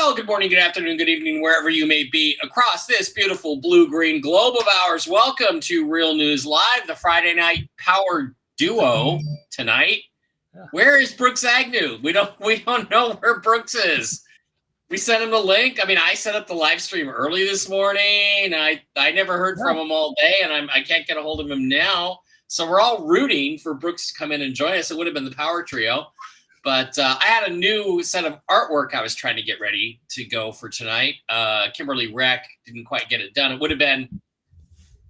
Well, good morning, good afternoon, good evening, wherever you may be across this beautiful blue-green globe of ours. Welcome to Real News Live, the Friday night power duo tonight. Where is Brooks Agnew? We don't know where Brooks is. We sent him the link. I mean, I set up the live stream early this morning. I never heard from him all day, and I can't get a hold of him now. So we're all rooting for Brooks to come in and join us. It would have been the power trio. But I had a new set of artwork I was trying to get ready to go for tonight. Kimberly Reck didn't quite get it done. It would have been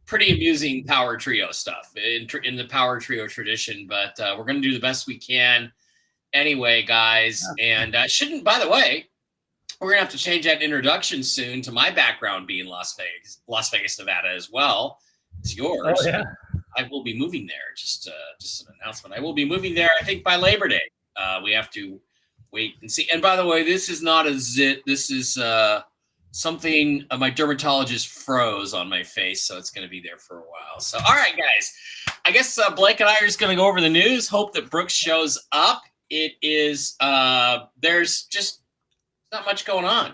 pretty amusing power trio stuff in the power trio tradition. But we're going to do the best we can anyway, guys. And by the way, we're going to have to change that introduction soon to my background being Las Vegas, Nevada as well as yours. Oh, yeah. I will be moving there. Just an announcement. I will be moving there, I think, by Labor Day. We have to wait and see. And by the way, this is not a zit. This is something my dermatologist froze on my face, so it's going to be there for a while. So, all right, guys. I guess Blake and I are just going to go over the news. Hope that Brooks shows up. It is there's just not much going on.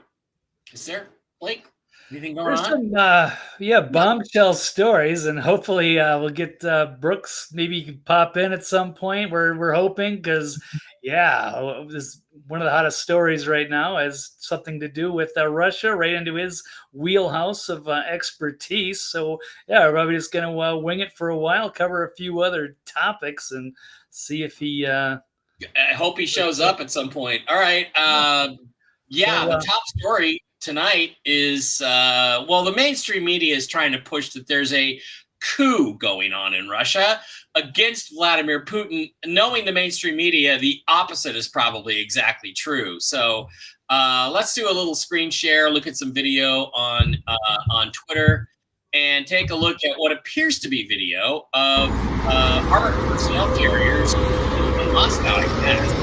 Is there, Blake? Anything going on? Some, bombshell stories, and hopefully we'll get Brooks. Maybe he can pop in at some point. We're hoping because, this one of the hottest stories right now has something to do with Russia, right into his wheelhouse of expertise. So we're probably just going to wing it for a while, cover a few other topics, and see if he. I hope he shows up at some point. All right. The top story tonight is, the mainstream media is trying to push that there's a coup going on in Russia against Vladimir Putin. Knowing the mainstream media, the opposite is probably exactly true. So let's do a little screen share, look at some video on Twitter, and take a look at what appears to be video of armored personnel carriers in Moscow, I guess.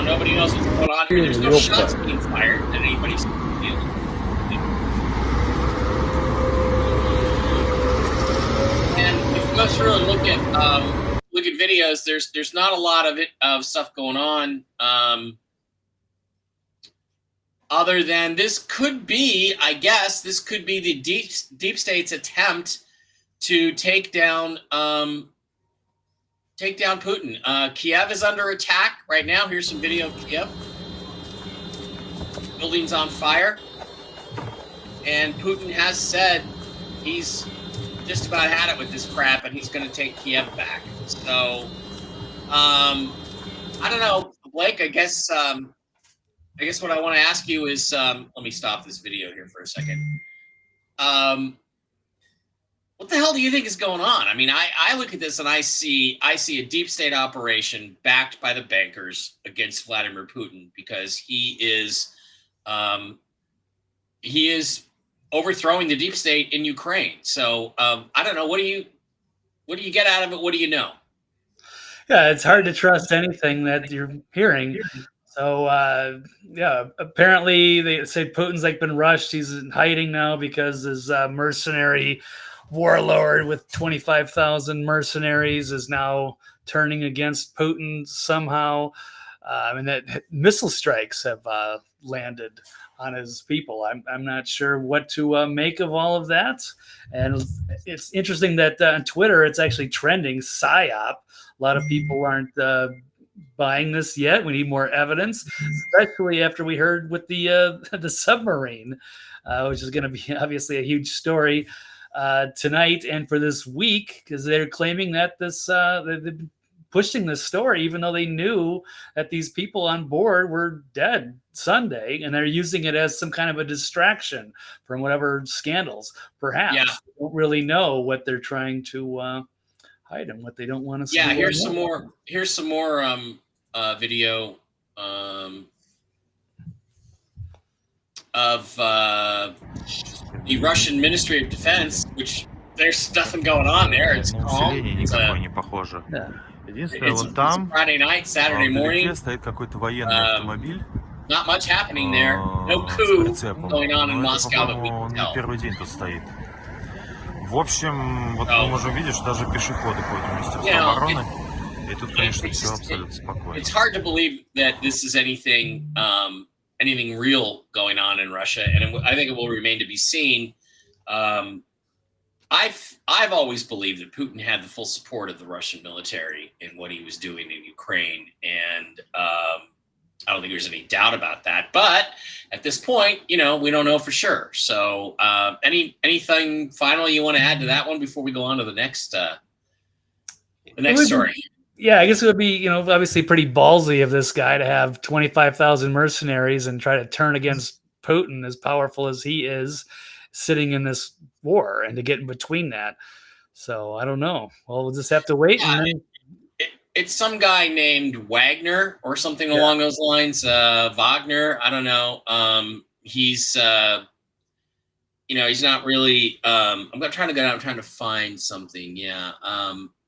Nobody knows what's going on here. There's no shots being fired that anybody's feeling. And if you go through and look at videos, there's not a lot of stuff going on. Other than this could be the deep state's attempt to take down Putin. Kiev is under attack right now. Here's some video of Kiev. Buildings on fire. And Putin has said he's just about had it with this crap and he's going to take Kiev back. So, I don't know, Blake, I guess what I want to ask you is, let me stop this video here for a second. What the hell do you think is going on? I mean, I look at this and I see a deep state operation backed by the bankers against Vladimir Putin because he is overthrowing the deep state in Ukraine. So I don't know. What do you get out of it? What do you know? Yeah, it's hard to trust anything that you're hearing. So apparently they say Putin's been rushed. He's in hiding now because his mercenary warlord with 25,000 mercenaries is now turning against Putin somehow. And that missile strikes have landed on his people. I'm not sure what to make of all of that. And it's interesting that on Twitter, it's actually trending PSYOP. A lot of people aren't buying this yet. We need more evidence, especially after we heard with the submarine, which is going to be obviously a huge story tonight and for this week, because they're claiming that they've been pushing this story even though they knew that these people on board were dead Sunday, and they're using it as some kind of a distraction from whatever scandals. Perhaps they don't really know what they're trying to hide and what they don't want to see. Here's some more video of the Russian Ministry of Defense, which there's nothing going on there. It's calm. It's Friday night, Saturday morning. Not much happening there. No coup going on in Moscow that we can tell. В общем, вот мы можем видеть, что даже пешеходы ходят у Министерства обороны. It's hard to believe that this is anything real going on in Russia, and I think it will remain to be seen. I've always believed that Putin had the full support of the Russian military in what he was doing in Ukraine, and I don't think there's any doubt about that. But at this point, we don't know for sure. So, anything final you want to add to that one before we go on to the next story? Yeah, I guess it would be, obviously pretty ballsy of this guy to have 25,000 mercenaries and try to turn against Putin, as powerful as he is, sitting in this war, and to get in between that. So I don't know. Well, we'll just have to wait. Yeah, it's some guy named Wagner or something along those lines. Wagner, I don't know. He's he's not really. I'm trying to find something. Yeah.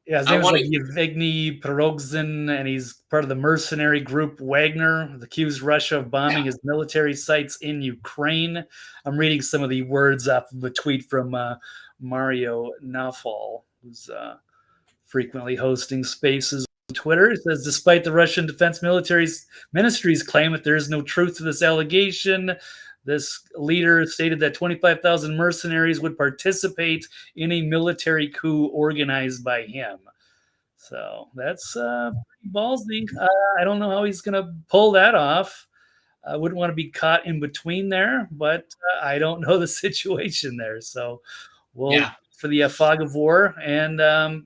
His name is Yevgeny Prigozhin, and he's part of the mercenary group Wagner, accused Russia of bombing his military sites in Ukraine. I'm reading some of the words off of a tweet from Mario Nawfal, who's frequently hosting spaces on Twitter. It says, despite the Russian Defense Ministry's claim that there is no truth to this allegation, this leader stated that 25,000 mercenaries would participate in a military coup organized by him. So that's pretty ballsy. I don't know how he's going to pull that off. I wouldn't want to be caught in between there, but I don't know the situation there. So we'll for the fog of war and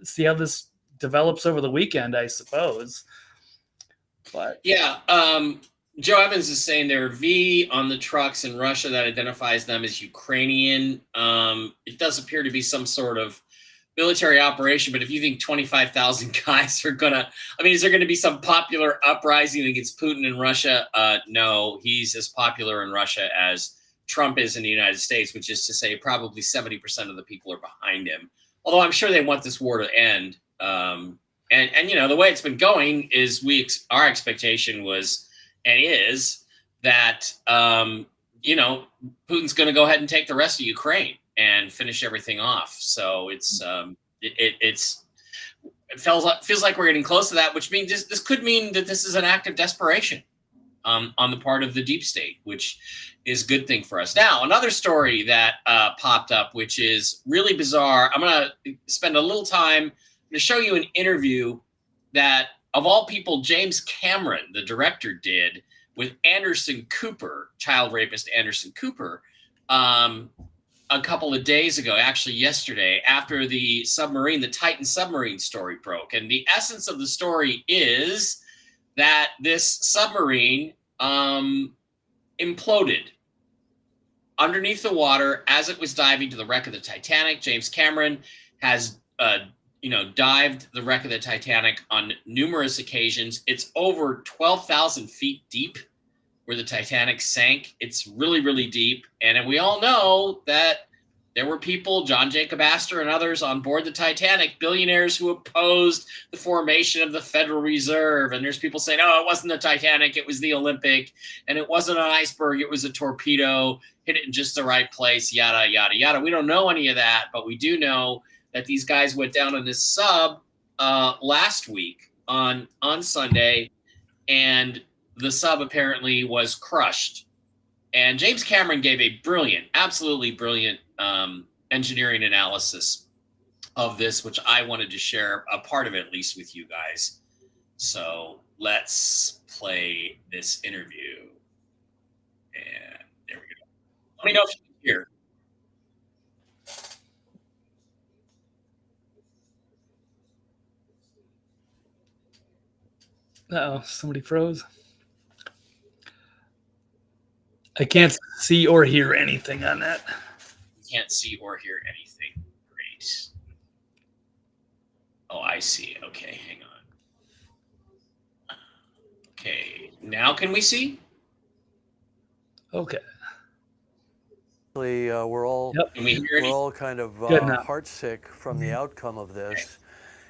see how this develops over the weekend, I suppose. But Joe Evans is saying there are V on the trucks in Russia that identifies them as Ukrainian. It does appear to be some sort of military operation, but if you think 25,000 guys are is there going to be some popular uprising against Putin in Russia? No, he's as popular in Russia as Trump is in the United States, which is to say probably 70% of the people are behind him. Although I'm sure they want this war to end. And the way it's been going is our expectation was and is that Putin's going to go ahead and take the rest of Ukraine and finish everything off. So it feels like we're getting close to that, which means this could mean that this is an act of desperation on the part of the deep state, which is a good thing for us. Now, another story that popped up, which is really bizarre. I'm going to spend a little time to show you an interview that, of all people, James Cameron, the director, did with Anderson Cooper, child rapist Anderson Cooper, a couple of days ago, actually yesterday, after the Titan submarine story broke. And the essence of the story is that this submarine imploded underneath the water as it was diving to the wreck of the Titanic. James Cameron has dived the wreck of the Titanic on numerous occasions. It's over 12,000 feet deep where the Titanic sank. It's really, really deep. And we all know that there were people, John Jacob Astor and others on board the Titanic, billionaires who opposed the formation of the Federal Reserve. And there's people saying, oh, it wasn't the Titanic, it was the Olympic. And it wasn't an iceberg, it was a torpedo, hit it in just the right place, yada, yada, yada. We don't know any of that, but we do know that these guys went down on this sub last week on Sunday, and the sub apparently was crushed. And James Cameron gave a brilliant, absolutely brilliant engineering analysis of this, which I wanted to share a part of it at least with you guys. So let's play this interview. And there we go. Let me know if you can hear. Uh-oh, somebody froze. I can't see or hear anything on that. Can't see or hear anything. Great. Oh, I see. Okay, hang on. Okay, now can we see? Okay. We're all Can we hear we're all kind of heartsick from the outcome of this. Okay.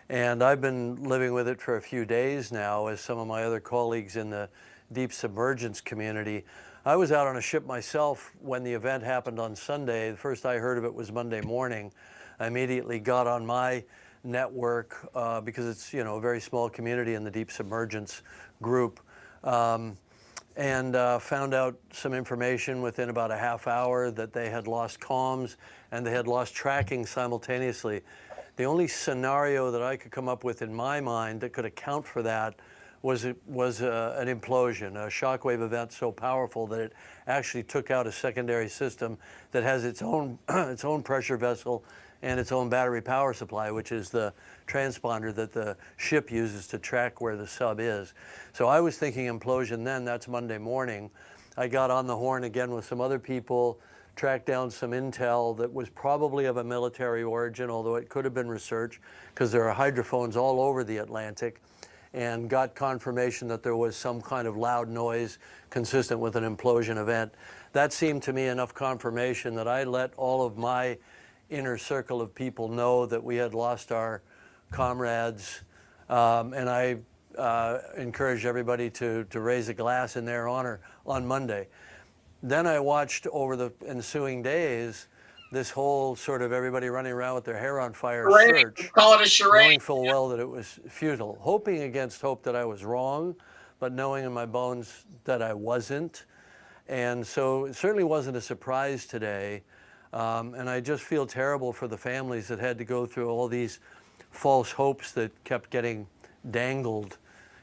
And I've been living with it for a few days now, as some of my other colleagues in the deep submergence community. I was out on a ship myself when the event happened on Sunday. The first I heard of it was Monday morning. I immediately got on my network because it's, you know, a very small community in the deep submergence group. And found out some information within about a half hour that they had lost comms and they had lost tracking simultaneously. The only scenario that I could come up with in my mind that could account for that was an implosion, a shockwave event so powerful that it actually took out a secondary system that has its own its own pressure vessel and its own battery power supply, which is the transponder that the ship uses to track where the sub is. So I was thinking implosion then, that's Monday morning. I got on the horn again with some other people, tracked down some intel that was probably of a military origin, although it could have been research, because there are hydrophones all over the Atlantic, and got confirmation that there was some kind of loud noise consistent with an implosion event. That seemed to me enough confirmation that I let all of my inner circle of people know that we had lost our comrades, and I encouraged everybody to raise a glass in their honor on Monday. Then I watched over the ensuing days this whole sort of everybody running around with their hair on fire search, Call it a charade. knowing full well that it was futile, hoping against hope that I was wrong, but knowing in my bones that I wasn't. And so it certainly wasn't a surprise today. And I just feel terrible for the families that had to go through all these false hopes that kept getting dangled,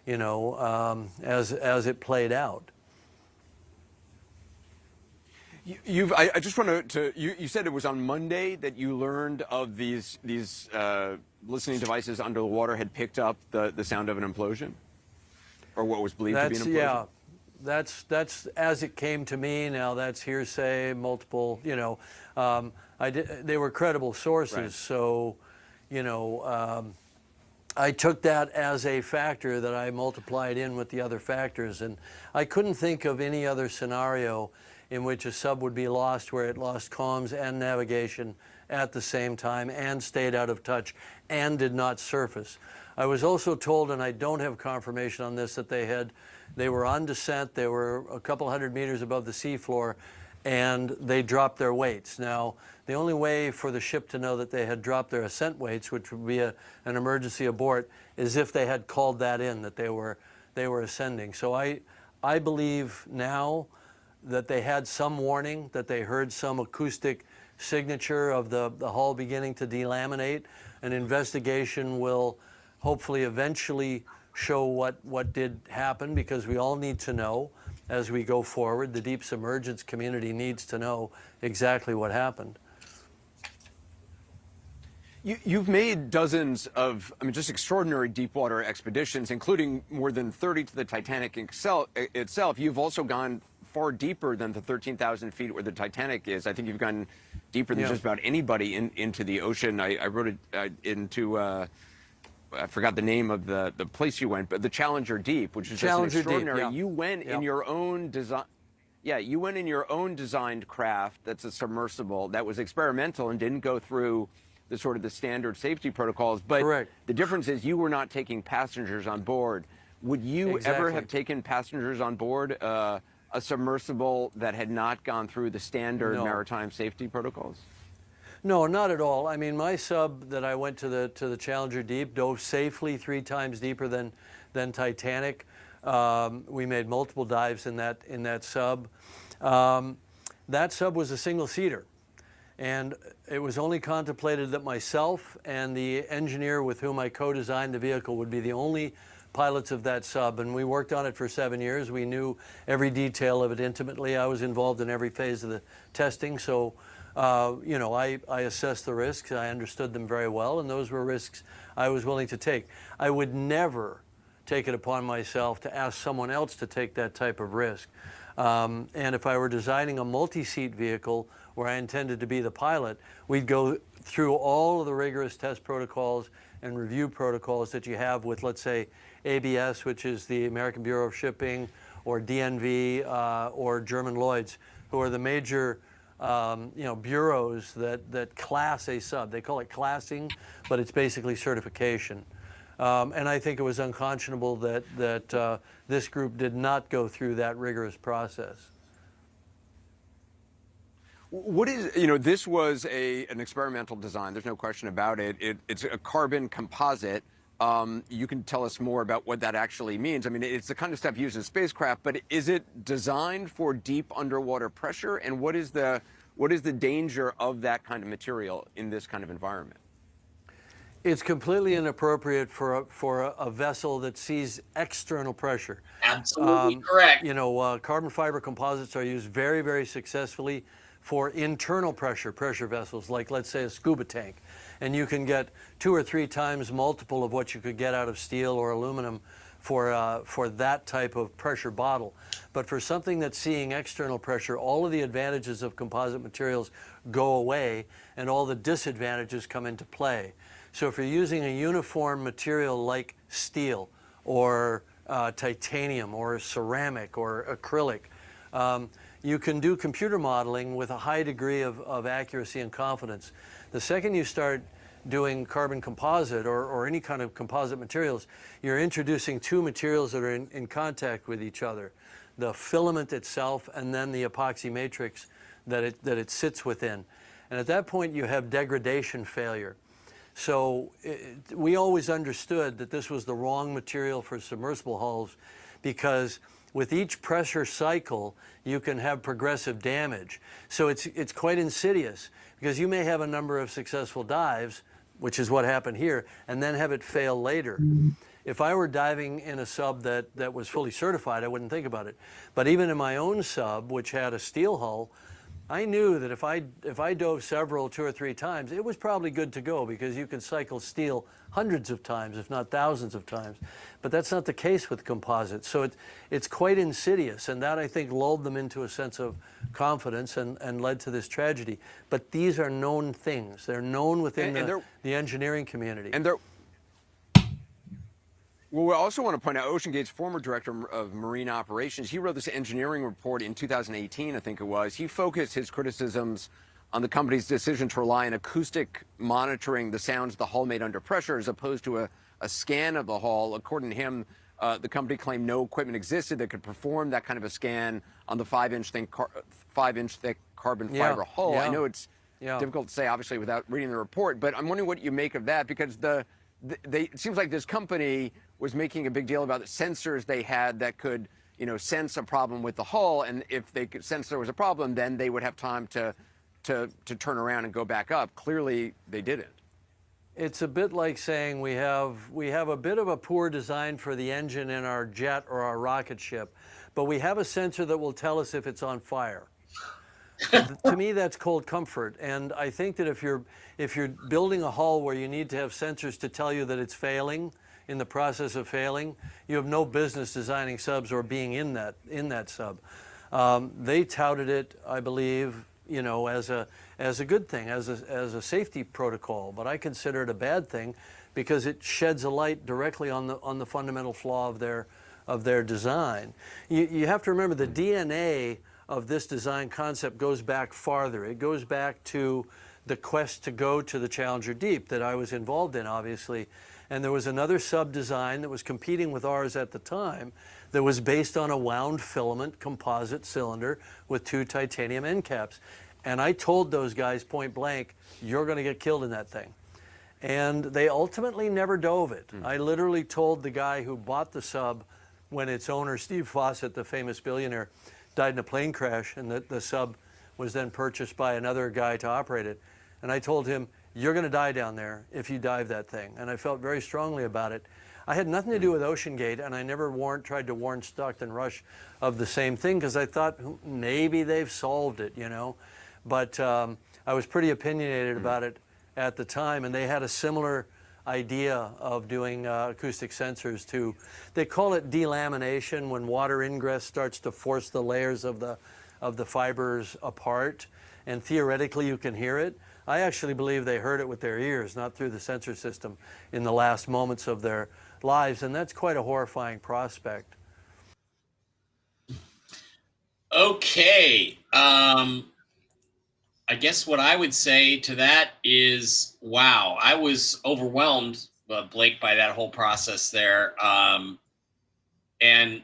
you know, as it played out. I just want to you said it was on Monday that you learned of these listening devices under the water had picked up the sound of an implosion, or what was believed to be an implosion. Yeah, that's as it came to me. Now that's hearsay, multiple. You know, they were credible sources, right. So, you know, I took that as a factor that I multiplied in with the other factors, and I couldn't think of any other scenario in which a sub would be lost where it lost comms and navigation at the same time and stayed out of touch and did not surface. I was also told, and I don't have confirmation on this, that they were on descent, they were a couple hundred meters above the seafloor, and they dropped their weights. Now, the only way for the ship to know that they had dropped their ascent weights, which would be an emergency abort, is if they had called that in, that they were ascending. So I believe now that they had some warning, that they heard some acoustic signature of the hull beginning to delaminate. An investigation will hopefully eventually show what did happen, because we all need to know as we go forward. The deep submergence community needs to know exactly what happened. You've made dozens of, just extraordinary deep water expeditions, including more than 30 to the Titanic itself. You've also gone far deeper than the 13,000 feet where the Titanic is. I think you've gone deeper than just about anybody into the ocean. I wrote it into, I forgot the name of the place you went, but the Challenger Deep, which is just extraordinary. Deep, yeah. You went in your own design. Yeah, you went in your own designed craft that's a submersible that was experimental and didn't go through the sort of the standard safety protocols. But correct. The difference is you were not taking passengers on board. Would you ever have taken passengers on board a submersible that had not gone through the standard maritime safety protocols? No, not at all. I mean, my sub that I went to the Challenger Deep dove safely 3 times deeper than Titanic. We made multiple dives in that sub. That sub was a single-seater, and it was only contemplated that myself and the engineer with whom I co-designed the vehicle would be the only pilots of that sub, and we worked on it for 7 years. We knew every detail of it intimately. I was involved in every phase of the testing, so you know, I assessed the risks. I understood them very well, and those were risks I was willing to take. I would never take it upon myself to ask someone else to take that type of risk. And if I were designing a multi-seat vehicle where I intended to be the pilot, we'd go through all of the rigorous test protocols and review protocols that you have with, let's say, ABS, which is the American Bureau of Shipping, or DNV, or German Lloyd's, who are the major bureaus that class a sub. They call it classing, but it's basically certification. And I think it was unconscionable that this group did not go through that rigorous process. What is, this was an experimental design. There's no question about it. It's a carbon composite. You can tell us more about what that actually means. I mean, it's the kind of stuff used in spacecraft, but is it designed for deep underwater pressure? And what is the danger of that kind of material in this kind of environment? It's completely inappropriate for a vessel that sees external pressure. Absolutely correct. Carbon fiber composites are used very, very successfully for internal pressure vessels, like let's say a scuba tank. And you can get 2 or 3 times multiple of what you could get out of steel or aluminum for that type of pressure bottle. But for something that's seeing external pressure, all of the advantages of composite materials go away and all the disadvantages come into play. So if you're using a uniform material like steel or titanium or ceramic or acrylic, you can do computer modeling with a high degree of accuracy and confidence. The second you start doing carbon composite or any kind of composite materials, you're introducing 2 materials that are in contact with each other. The filament itself and then the epoxy matrix that it sits within. And at that point you have degradation failure. So we always understood that this was the wrong material for submersible hulls because with each pressure cycle, you can have progressive damage. So it's quite insidious because you may have a number of successful dives, which is what happened here, and then have it fail later. If I were diving in a sub that was fully certified, I wouldn't think about it. But even in my own sub, which had a steel hull, I knew that if I dove several 2 or 3 times, it was probably good to go because you could cycle steel hundreds of times, if not thousands of times. But that's not the case with composites. So it's quite insidious, and that I think lulled them into a sense of confidence and led to this tragedy. But these are known things. They're known within the engineering community. And they're Well, we also want to point out OceanGate's former director of marine operations. He wrote this engineering report in 2018, I think it was. He focused his criticisms on the company's decision to rely on acoustic monitoring the sounds the hull made under pressure as opposed to a scan of the hull. According to him, the company claimed no equipment existed that could perform that kind of a scan on the 5-inch thick carbon fiber hull. Yeah. I know it's difficult to say, obviously, without reading the report, but I'm wondering what you make of that, because it seems like this company was making a big deal about the sensors they had that could, sense a problem with the hull, and if they could sense there was a problem, then they would have time to turn around and go back up. Clearly, they didn't. It's a bit like saying we have a bit of a poor design for the engine in our jet or our rocket ship, but we have a sensor that will tell us if it's on fire. To me, that's cold comfort, and I think that if you're building a hull where you need to have sensors to tell you that it's failing, in the process of failing, you have no business designing subs or being in that sub. They touted it, I believe, as a good thing, as a safety protocol, but I consider it a bad thing because it sheds a light directly on the fundamental flaw of their design. You have to remember the DNA of this design concept goes back farther. It goes back to the quest to go to the Challenger Deep that I was involved in, obviously. And there was another sub design that was competing with ours at the time that was based on a wound filament composite cylinder with 2 titanium end caps. And I told those guys point blank, you're going to get killed in that thing. And they ultimately never dove it. I literally told the guy who bought the sub when its owner, Steve Fawcett, the famous billionaire, died in a plane crash, and the sub was then purchased by another guy to operate it. And I told him, you're going to die down there if you dive that thing. And I felt very strongly about it. I had nothing to do with OceanGate, and I never tried to warn Stockton Rush of the same thing because I thought maybe they've solved it, But I was pretty opinionated about it at the time, and they had a similar idea of doing acoustic sensors too. They call it delamination when water ingress starts to force the layers of the fibers apart, and theoretically you can hear it. I actually believe they heard it with their ears, not through the sensor system in the last moments of their lives, and that's quite a horrifying prospect. Okay. I guess what I would say to that is, wow, I was overwhelmed, Blake, by that whole process there. And,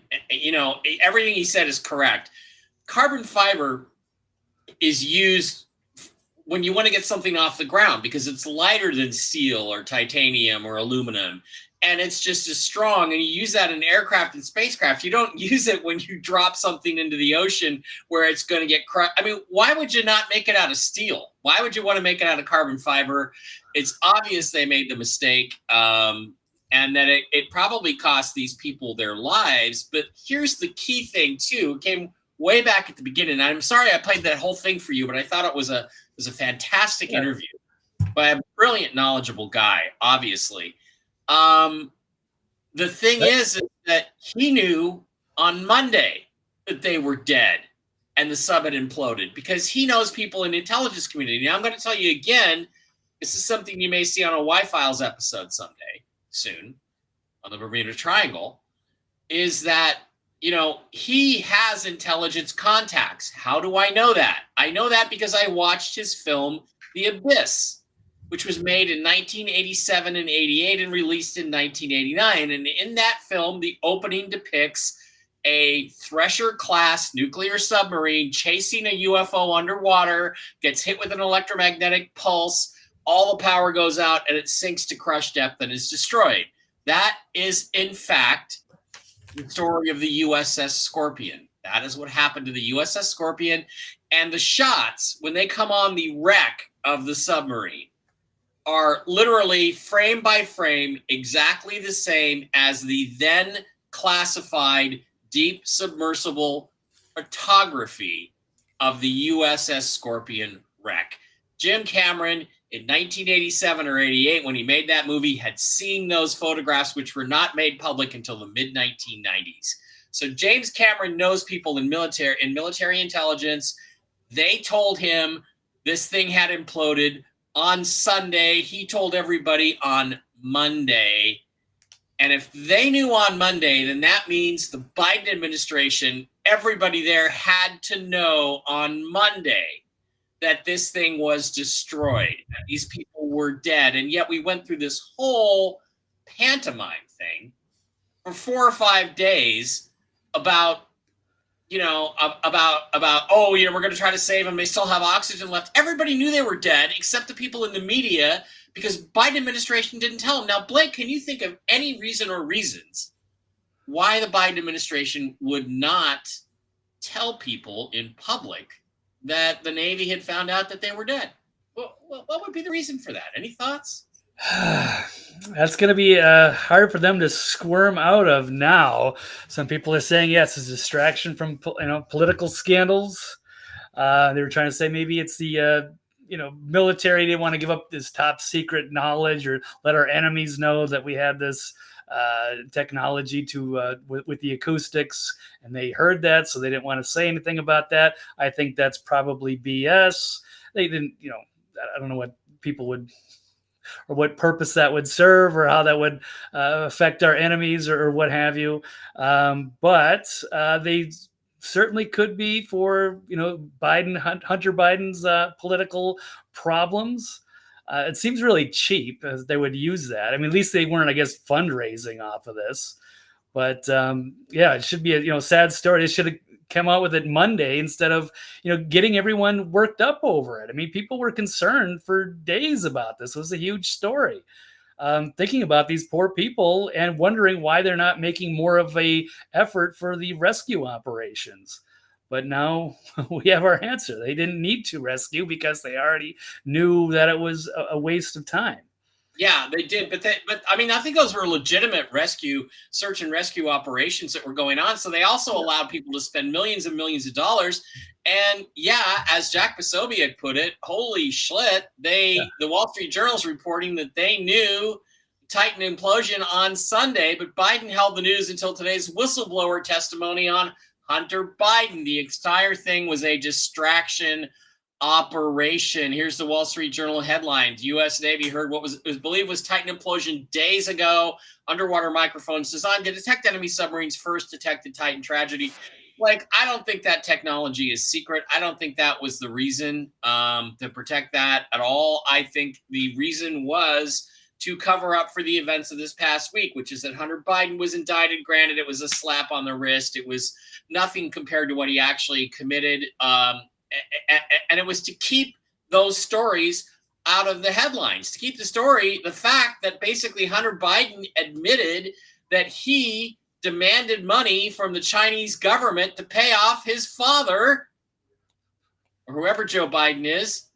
everything he said is correct. Carbon fiber is used when you want to get something off the ground because it's lighter than steel or titanium or aluminum. And it's just as strong. And you use that in aircraft and spacecraft. You don't use it when you drop something into the ocean where it's going to get crushed. I mean, why would you not make it out of steel? Why would you want to make it out of carbon fiber? It's obvious they made the mistake, and that it probably cost these people their lives. But here's the key thing, too. It came way back at the beginning. I'm sorry I played that whole thing for you, but I thought it was a fantastic interview by a brilliant, knowledgeable guy, obviously. The thing is that he knew on Monday that they were dead and the sub had imploded because he knows people in the intelligence community. Now, I'm going to tell you again, this is something you may see on a Y-Files episode someday soon on the Bermuda Triangle, is that, you know, he has intelligence contacts. How do I know that? I know that because I watched his film, The Abyss, which was made in 1987 and 88 and released in 1989. And in that film, the opening depicts a Thresher-class nuclear submarine chasing a UFO underwater, gets hit with an electromagnetic pulse, all the power goes out, and it sinks to crush depth and is destroyed. That is, in fact, the story of the USS Scorpion. That is what happened to the USS Scorpion. And the shots, when they come on the wreck of the submarine, are literally frame by frame exactly the same as the then classified deep submersible photography of the USS Scorpion wreck. Jim Cameron in 1987 or 88, when he made that movie, had seen those photographs, which were not made public until the mid-1990s. So James Cameron knows people in military intelligence. They told him this thing had imploded on Sunday. He told everybody on Monday. And if they knew on Monday, then that means the Biden administration, everybody there had to know on Monday that this thing was destroyed. These people were dead. And yet we went through this whole pantomime thing for 4 or 5 days about, oh, we're going to try to save them. They still have oxygen left. Everybody knew they were dead except the people in the media, because Biden administration didn't tell them. Now, Blake, can you think of any reason or reasons why the Biden administration would not tell people in public that the Navy had found out that they were dead? What would be the reason for that? Any thoughts? That's going to be hard for them to squirm out of now. Some people are saying, yes, it's a distraction from political scandals. They were trying to say maybe it's the military didn't want to give up this top secret knowledge or let our enemies know that we had this technology to with the acoustics, and they heard that, so they didn't want to say anything about that. I think that's probably BS. They didn't, I don't know what people would, or what purpose that would serve, or how that would affect our enemies, or what have you. But they certainly could be for Hunter Biden's political problems. It seems really cheap as they would use that. I mean, at least they weren't, I guess, fundraising off of this. But it should be a sad story. They should have come out with it Monday instead of getting everyone worked up over it. I mean, people were concerned for days about this. It was a huge story. Thinking about these poor people and wondering why they're not making more of a effort for the rescue operations. But now we have our answer. They didn't need to rescue because they already knew that it was a waste of time. Yeah, they did. But I mean, I think those were legitimate search and rescue operations that were going on. So they also allowed people to spend millions and millions of dollars. And yeah, as Jack Posobiec put it, holy shit, the Wall Street Journal is reporting that they knew Titan implosion on Sunday, but Biden held the news until today's whistleblower testimony on Hunter Biden. The entire thing was a distraction operation. Here's the Wall Street Journal headline. The U.S. Navy heard what was believed was Titan implosion days ago. Underwater microphones designed to detect enemy submarines first detected Titan tragedy. Like, I don't think that technology is secret. I don't think that was the reason to protect that at all. I think the reason was to cover up for the events of this past week, which is that Hunter Biden was indicted. Granted, it was a slap on the wrist. It was nothing compared to what he actually committed. And it was to keep those stories out of the headlines, to keep the fact that basically Hunter Biden admitted that he demanded money from the Chinese government to pay off his father, or whoever Joe Biden is,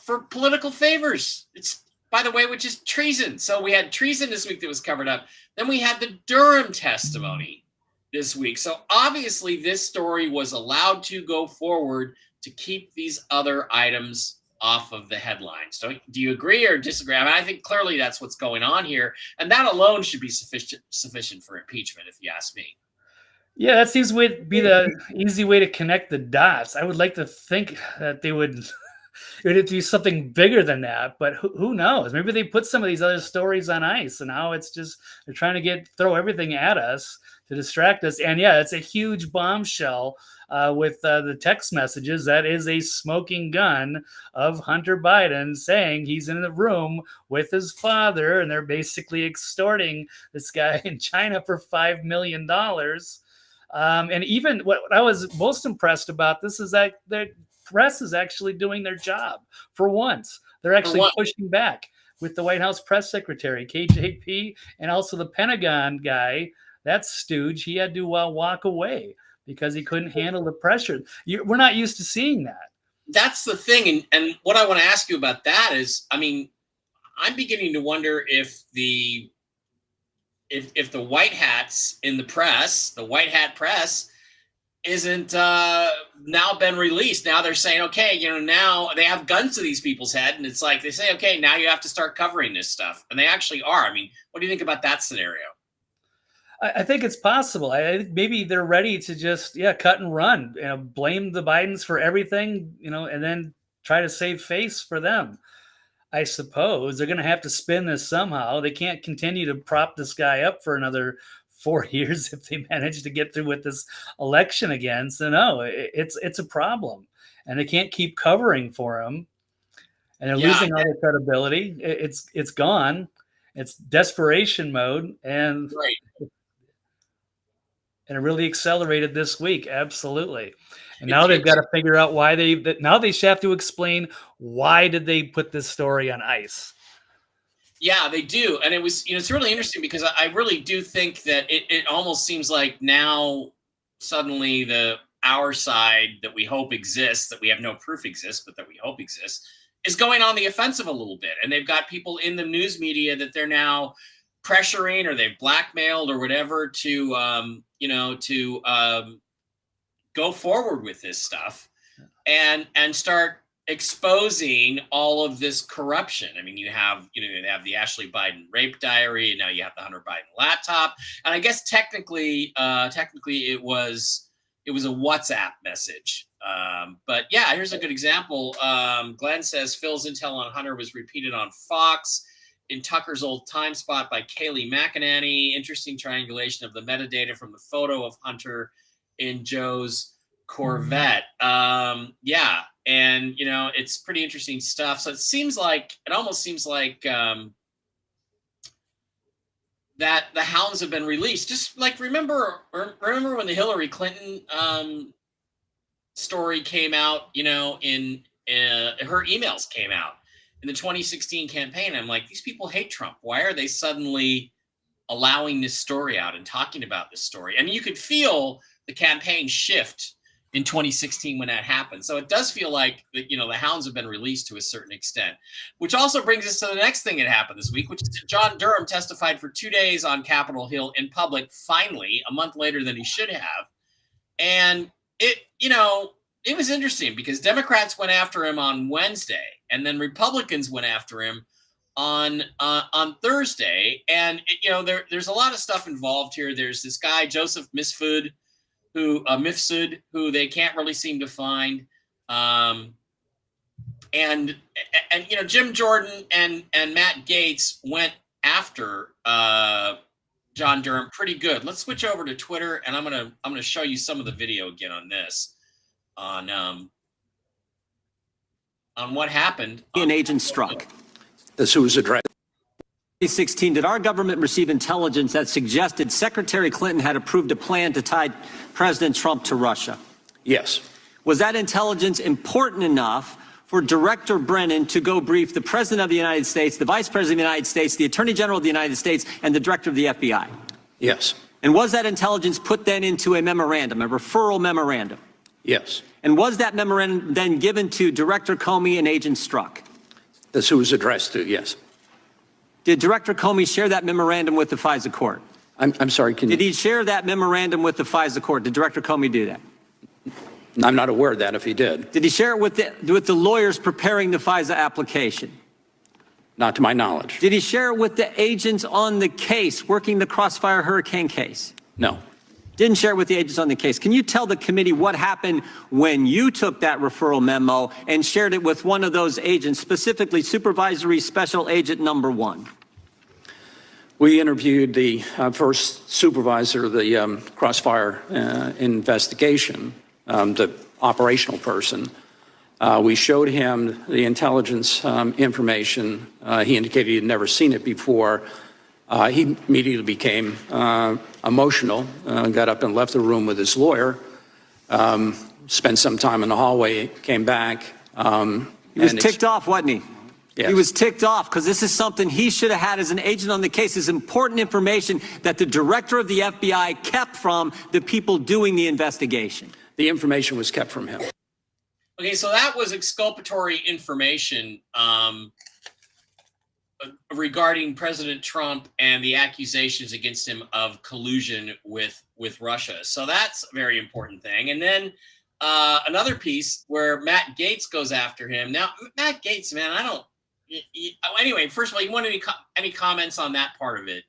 for political favors. It's, by the way, which is treason. So we had treason this week that was covered up. Then we had the Durham testimony this week. So obviously this story was allowed to go forward to keep these other items off of the headlines. Do you agree or disagree? I mean, I think clearly that's what's going on here, and that alone should be sufficient for impeachment, if you ask me. Yeah, that seems to be the easy way to connect the dots. I would like to think that it would do something bigger than that, but who knows? Maybe they put some of these other stories on ice, and now it's just they're trying to throw everything at us to distract us. And yeah, it's a huge bombshell with the text messages. That is a smoking gun of Hunter Biden saying he's in the room with his father, and they're basically extorting this guy in China for $5 million. And even what I was most impressed about this is that the press is actually doing their job for once. They're actually pushing back with the White House press secretary, KJP, and also the Pentagon guy. That stooge, he had to walk away because he couldn't handle the pressure. We're not used to seeing that. That's the thing. And what I want to ask you about that is, I mean, I'm beginning to wonder if the white hats in the press, the white hat press, isn't now been released. Now they're saying, okay, now they have guns to these people's head, and it's like they say, okay, now you have to start covering this stuff. And they actually are. I mean, what do you think about that scenario? I think it's possible. I think maybe they're ready to just cut and run, blame the Bidens for everything, and then try to save face for them. I suppose they're going to have to spin this somehow. They can't continue to prop this guy up for another 4 years if they manage to get through with this election again. So no, it's a problem, and they can't keep covering for him, and they're losing all their credibility. It's gone. It's desperation mode, and right. And it really accelerated this week. Absolutely. And now they've got to figure out why now they have to explain why did they put this story on ice. Yeah, they do. And it was, it's really interesting because I really do think that it almost seems like now suddenly our side that we hope exists, that we have no proof exists, but that we hope exists, is going on the offensive a little bit. And they've got people in the news media that they're now pressuring, or they've blackmailed or whatever to go forward with this stuff and start exposing all of this corruption. I mean, you have the Ashley Biden rape diary, and now you have the Hunter Biden laptop. And I guess technically it was a WhatsApp message. But yeah, here's a good example. Glenn says Phil's intel on Hunter was repeated on Fox in Tucker's old time spot by Kayleigh McEnany. Interesting triangulation of the metadata from the photo of Hunter in Joe's Corvette. Yeah. And, it's pretty interesting stuff. So it almost seems like that the hounds have been released. Just like, remember when the Hillary Clinton story came out, in her emails came out in the 2016 campaign. I'm like, these people hate Trump. Why are they suddenly allowing this story out and talking about this story? And you could feel the campaign shift in 2016 when that happened. So it does feel like the hounds have been released to a certain extent, which also brings us to the next thing that happened this week, which is that John Durham testified for 2 days on Capitol Hill in public, finally, a month later than he should have. And it was interesting because Democrats went after him on Wednesday, and then Republicans went after him on Thursday. And there's a lot of stuff involved here. There's this guy Joseph Mifsud, who they can't really seem to find, and Jim Jordan and Matt Gaetz went after John Durham pretty good. Let's switch over to Twitter, and I'm gonna show you some of the video again on this. On what happened. An agent struck. This was addressed. 2016, did our government receive intelligence that suggested Secretary Clinton had approved a plan to tie President Trump to Russia? Yes. Was that intelligence important enough for Director Brennan to go brief the President of the United States, the Vice President of the United States, the Attorney General of the United States, and the Director of the FBI? Yes. And was that intelligence put then into a memorandum, a referral memorandum? Yes. And was that memorandum then given to Director Comey and Agent Strzok? That's who it was addressed to, yes. Did Director Comey share that memorandum with the FISA court? I'm sorry, can Did you? he share that memorandum with the FISA court? Did Director Comey do that? I'm not aware of that if he did. Did he share it with the lawyers preparing the FISA application? Not to my knowledge. Did he share it with the agents on the case, working the Crossfire Hurricane case? No. Didn't share it with the agents on the case. Can you tell the committee what happened when you took that referral memo and shared it with one of those agents, specifically Supervisory Special Agent Number 1? We interviewed the first supervisor of the Crossfire investigation, the operational person. We showed him the intelligence information. He indicated he had never seen it before. He immediately became emotional, got up and left the room with his lawyer, spent some time in the hallway, came back. He was ticked off, wasn't he? Yes. He was ticked off because this is something he should have had as an agent on the case. Is important information that the director of the FBI kept from the people doing the investigation. The information was kept from him. Okay, so that was exculpatory information regarding President Trump and the accusations against him of collusion with Russia. So that's a very important thing. And then another piece where Matt Gaetz goes after him. Now, Matt Gaetz, man, I don't. Anyway, first of all, you want any comments on that part of it?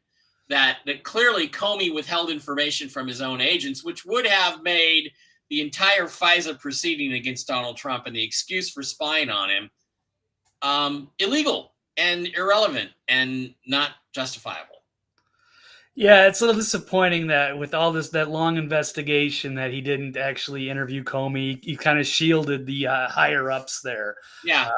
That clearly Comey withheld information from his own agents, which would have made the entire FISA proceeding against Donald Trump and the excuse for spying on him illegal and irrelevant and not justifiable. Yeah, it's a little disappointing that with all that long investigation that he didn't actually interview Comey. He kind of shielded the higher ups there. Yeah.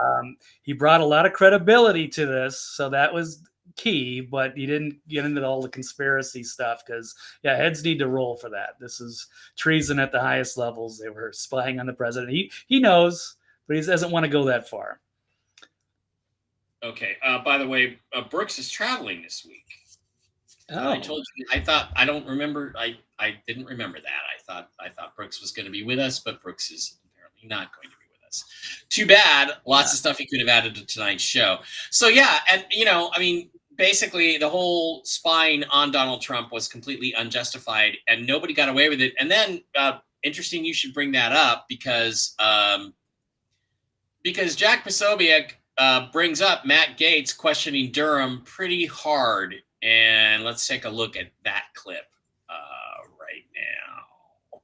He brought a lot of credibility to this, so that was key, but he didn't get into all the conspiracy stuff because, yeah, heads need to roll for that. This is treason at the highest levels. They were spying on the president. He knows, but he doesn't want to go that far. Okay. By the way, Brooks is traveling this week. Oh. I told you. I didn't remember that. I thought Brooks was going to be with us, but Brooks is apparently not going to be with us. Too bad. Lots of stuff he could have added to tonight's show. So yeah, and basically the whole spying on Donald Trump was completely unjustified, and nobody got away with it. And then, interesting, you should bring that up because Jack Posobiec brings up Matt Gaetz questioning Durham pretty hard. And let's take a look at that clip right now.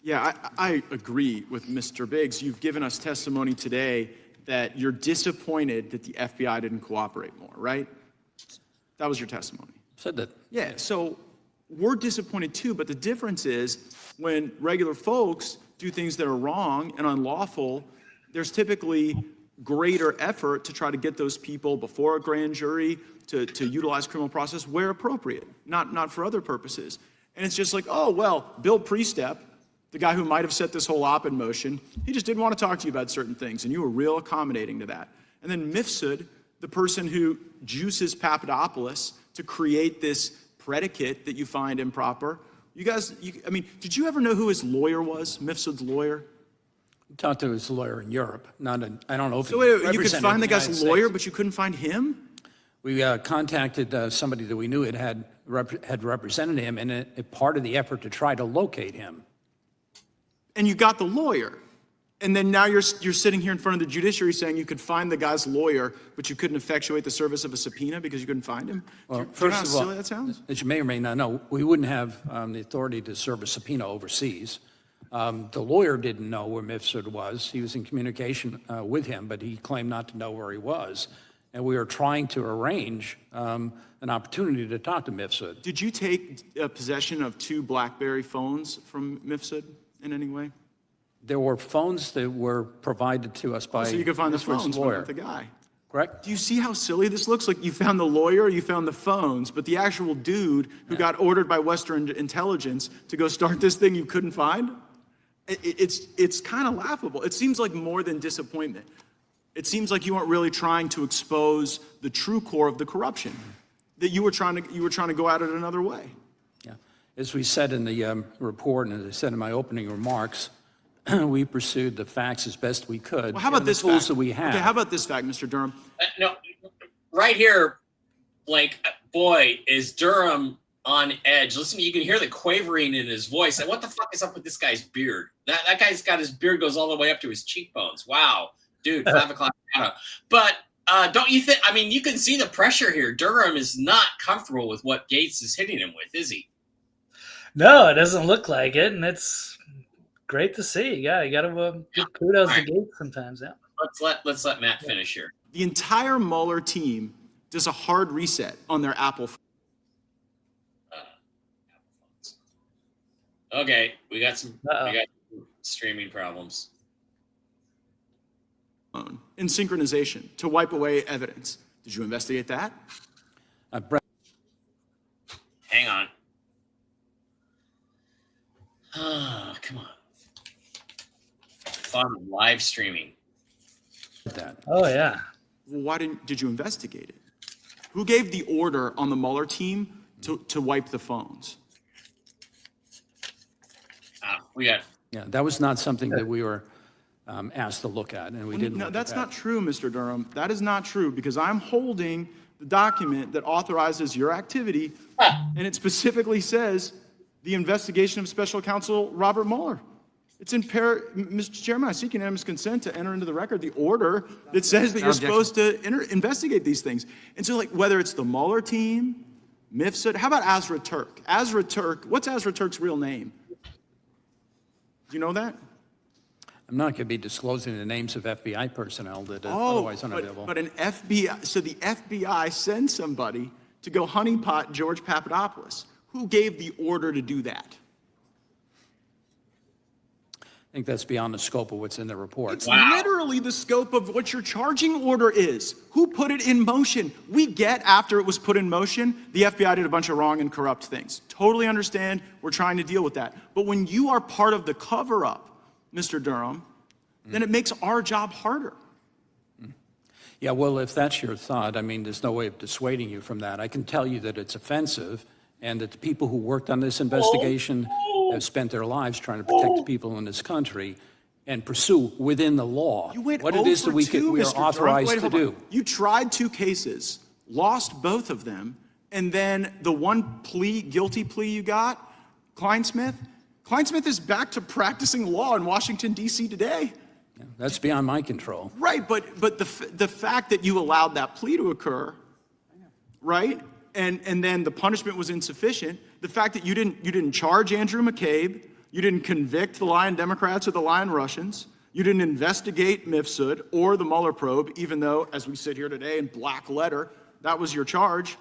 Yeah, I agree with Mr. Biggs. You've given us testimony today that you're disappointed that the FBI didn't cooperate more, right? That was your testimony. Said that. Yeah, so we're disappointed too, but the difference is when regular folks do things that are wrong and unlawful, there's typically greater effort to try to get those people before a grand jury to utilize criminal process where appropriate, not for other purposes. And it's just like, oh, well, Bill Priestep, the guy who might have set this whole op in motion, he just didn't want to talk to you about certain things, and you were real accommodating to that. And then Mifsud, the person who juices Papadopoulos to create this predicate that you find improper. You guys, did you ever know who his lawyer was, Mifsud's lawyer? Talked to his lawyer in Europe. I don't know if so wait, you could find the guy's lawyer, but you couldn't find him? We contacted somebody that we knew had represented him, and a part of the effort to try to locate him. And you got the lawyer, and then now you're sitting here in front of the judiciary saying you could find the guy's lawyer, but you couldn't effectuate the service of a subpoena because you couldn't find him. Well, do you know first how of all, silly that sounds? as you may or may not know, we wouldn't have the authority to serve a subpoena overseas. The lawyer didn't know where Mifsud was. He was in communication with him, but he claimed not to know where he was. And we were trying to arrange an opportunity to talk to Mifsud. Did you take possession of 2 BlackBerry phones from Mifsud in any way? There were phones that were provided to us by so you could find the Mifsud's phones, lawyer. but not the guy. Correct? Do you see how silly this looks? Like you found the lawyer, you found the phones, but the actual dude who got ordered by Western intelligence to go start this thing you couldn't find? It's kind of laughable. It seems like more than disappointment. It seems like you weren't really trying to expose the true core of the corruption. That you were trying to go at it another way. Yeah. As we said in the report, and as I said in my opening remarks, we pursued the facts as best we could. Well, how about this tools fact? that we have? Okay, how about this fact, Mr. Durham? No, right here, like, boy, is Durham on edge. Listen, you can hear the quavering in his voice. And what the fuck is up with this guy's beard? That guy's got his beard goes all the way up to his cheekbones. Wow, dude, 5 o'clock shadow. But don't you think? I mean, you can see the pressure here. Durham is not comfortable with what Gates is hitting him with, is he? No, it doesn't look like it, and it's great to see. Yeah, you got to give kudos to Gates sometimes. Yeah. Let's let Matt finish here. The entire Mueller team does a hard reset on their Apple phone. Okay, we got some streaming problems. In synchronization to wipe away evidence. Did you investigate that? Hang on. Come on. Fun live streaming. Oh yeah. Well, did you investigate it? Who gave the order on the Mueller team to wipe the phones? Yeah, that was not something that we were asked to look at, and we didn't. No, that's not true, Mr. Durham. That is not true, because I'm holding the document that authorizes your activity, and it specifically says the investigation of Special Counsel Robert Mueller. It's in Mr. Chairman, I seek unanimous consent to enter into the record the order that says that you're supposed to investigate these things. And so, like, whether it's the Mueller team, MIFSUD, how about Azra Turk? Azra Turk, what's Azra Turk's real name? Do you know that? I'm not going to be disclosing the names of FBI personnel that are otherwise unavailable. But an FBI, so the FBI sends somebody to go honeypot George Papadopoulos. Who gave the order to do that? I think that's beyond the scope of what's in the report. It's literally the scope of what your charging order is. Who put it in motion? We get after it was put in motion, the FBI did a bunch of wrong and corrupt things. Totally understand. We're trying to deal with that. But when you are part of the cover-up, Mr. Durham, then it makes our job harder. Yeah, well, if that's your thought, I mean, there's no way of dissuading you from that. I can tell you that it's offensive and that the people who worked on this investigation have spent their lives trying to protect the people in this country and pursue within the law what it is that we are authorized to do. You tried 2 cases, lost both of them, and then the one guilty plea you got, Kleinsmith is back to practicing law in Washington, D.C. today. Yeah, that's beyond my control. Right, but the fact that you allowed that plea to occur, right, and then the punishment was insufficient, the fact that you didn't charge Andrew McCabe, you didn't convict the lying Democrats or the lying Russians, you didn't investigate MIFSUD or the Mueller probe, even though, as we sit here today in black letter, that was your charge.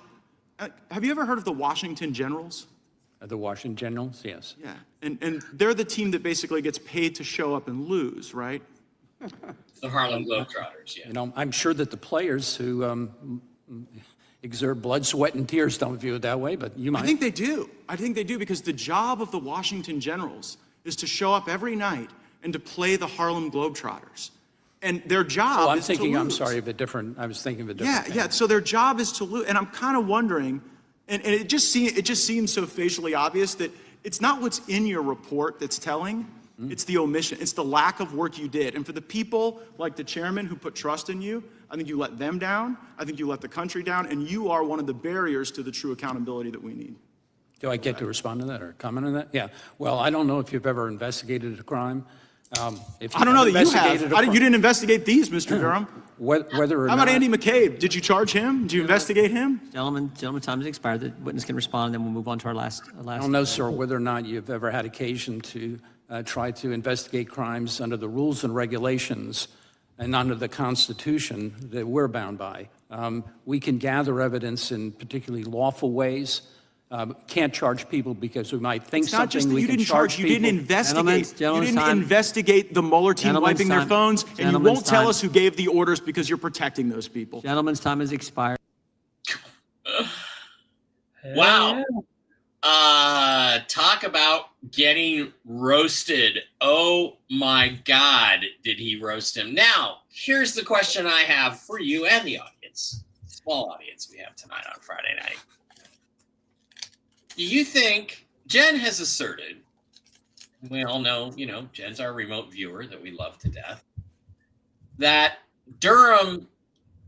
Have you ever heard of the Washington Generals? The Washington Generals, yes. Yeah, and they're the team that basically gets paid to show up and lose, right? The Harlem Globetrotters, yeah. You know, I'm sure that the players who exert blood, sweat, and tears don't view it that way, but you might. I think they do. I think they do, because the job of the Washington Generals is to show up every night and to play the Harlem Globetrotters. And their job is to lose. I'm sorry, I was thinking of a different thing. Yeah, so their job is to lose. And I'm kind of wondering, and it just seems so facially obvious that it's not what's in your report that's telling, it's the omission, it's the lack of work you did. And for the people like the chairman who put trust in you, I think you let them down, I think you let the country down, and you are one of the barriers to the true accountability that we need. Do I get to respond to that or comment on that? Yeah. Well, I don't know if you've ever investigated a crime. I don't know that you have. You didn't investigate these, Mr. Durham. Whether or How about not, Andy McCabe? Did you charge him? Did you investigate him? Gentlemen, time has expired. The witness can respond, and then we'll move on to our last. I don't know, sir, whether or not you've ever had occasion to try to investigate crimes under the rules and regulations and under the Constitution that we're bound by. We can gather evidence in particularly lawful ways. Can't charge people because we might think it's not something. Just that we you can didn't charge you people. didn't investigate. You didn't time. investigate the Mueller team wiping their phones, and you won't tell us who gave the orders because you're protecting those people. Gentlemen's time has expired. Wow. Talk about getting roasted. Oh my God, did he roast him? Now, here's the question I have for you and the audience, small audience we have tonight on Friday night. Do you think Jen has asserted, we all know, Jen's our remote viewer that we love to death, that Durham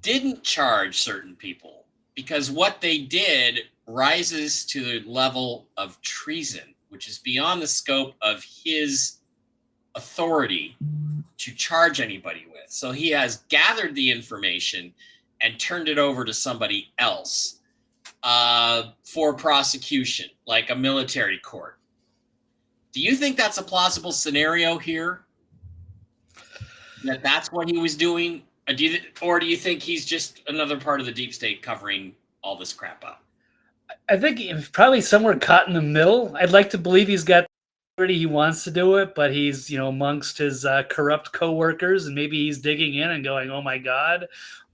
didn't charge certain people because what they did rises to the level of treason, which is beyond the scope of his authority to charge anybody with. So he has gathered the information and turned it over to somebody else for prosecution, like a military court. Do you think that's a plausible scenario here? That's what he was doing? Or do you think he's just another part of the deep state covering all this crap up? I think he's probably somewhere caught in the middle. I'd like to believe he's got authority, he wants to do it, but he's, amongst his corrupt coworkers, and maybe he's digging in and going, oh my God,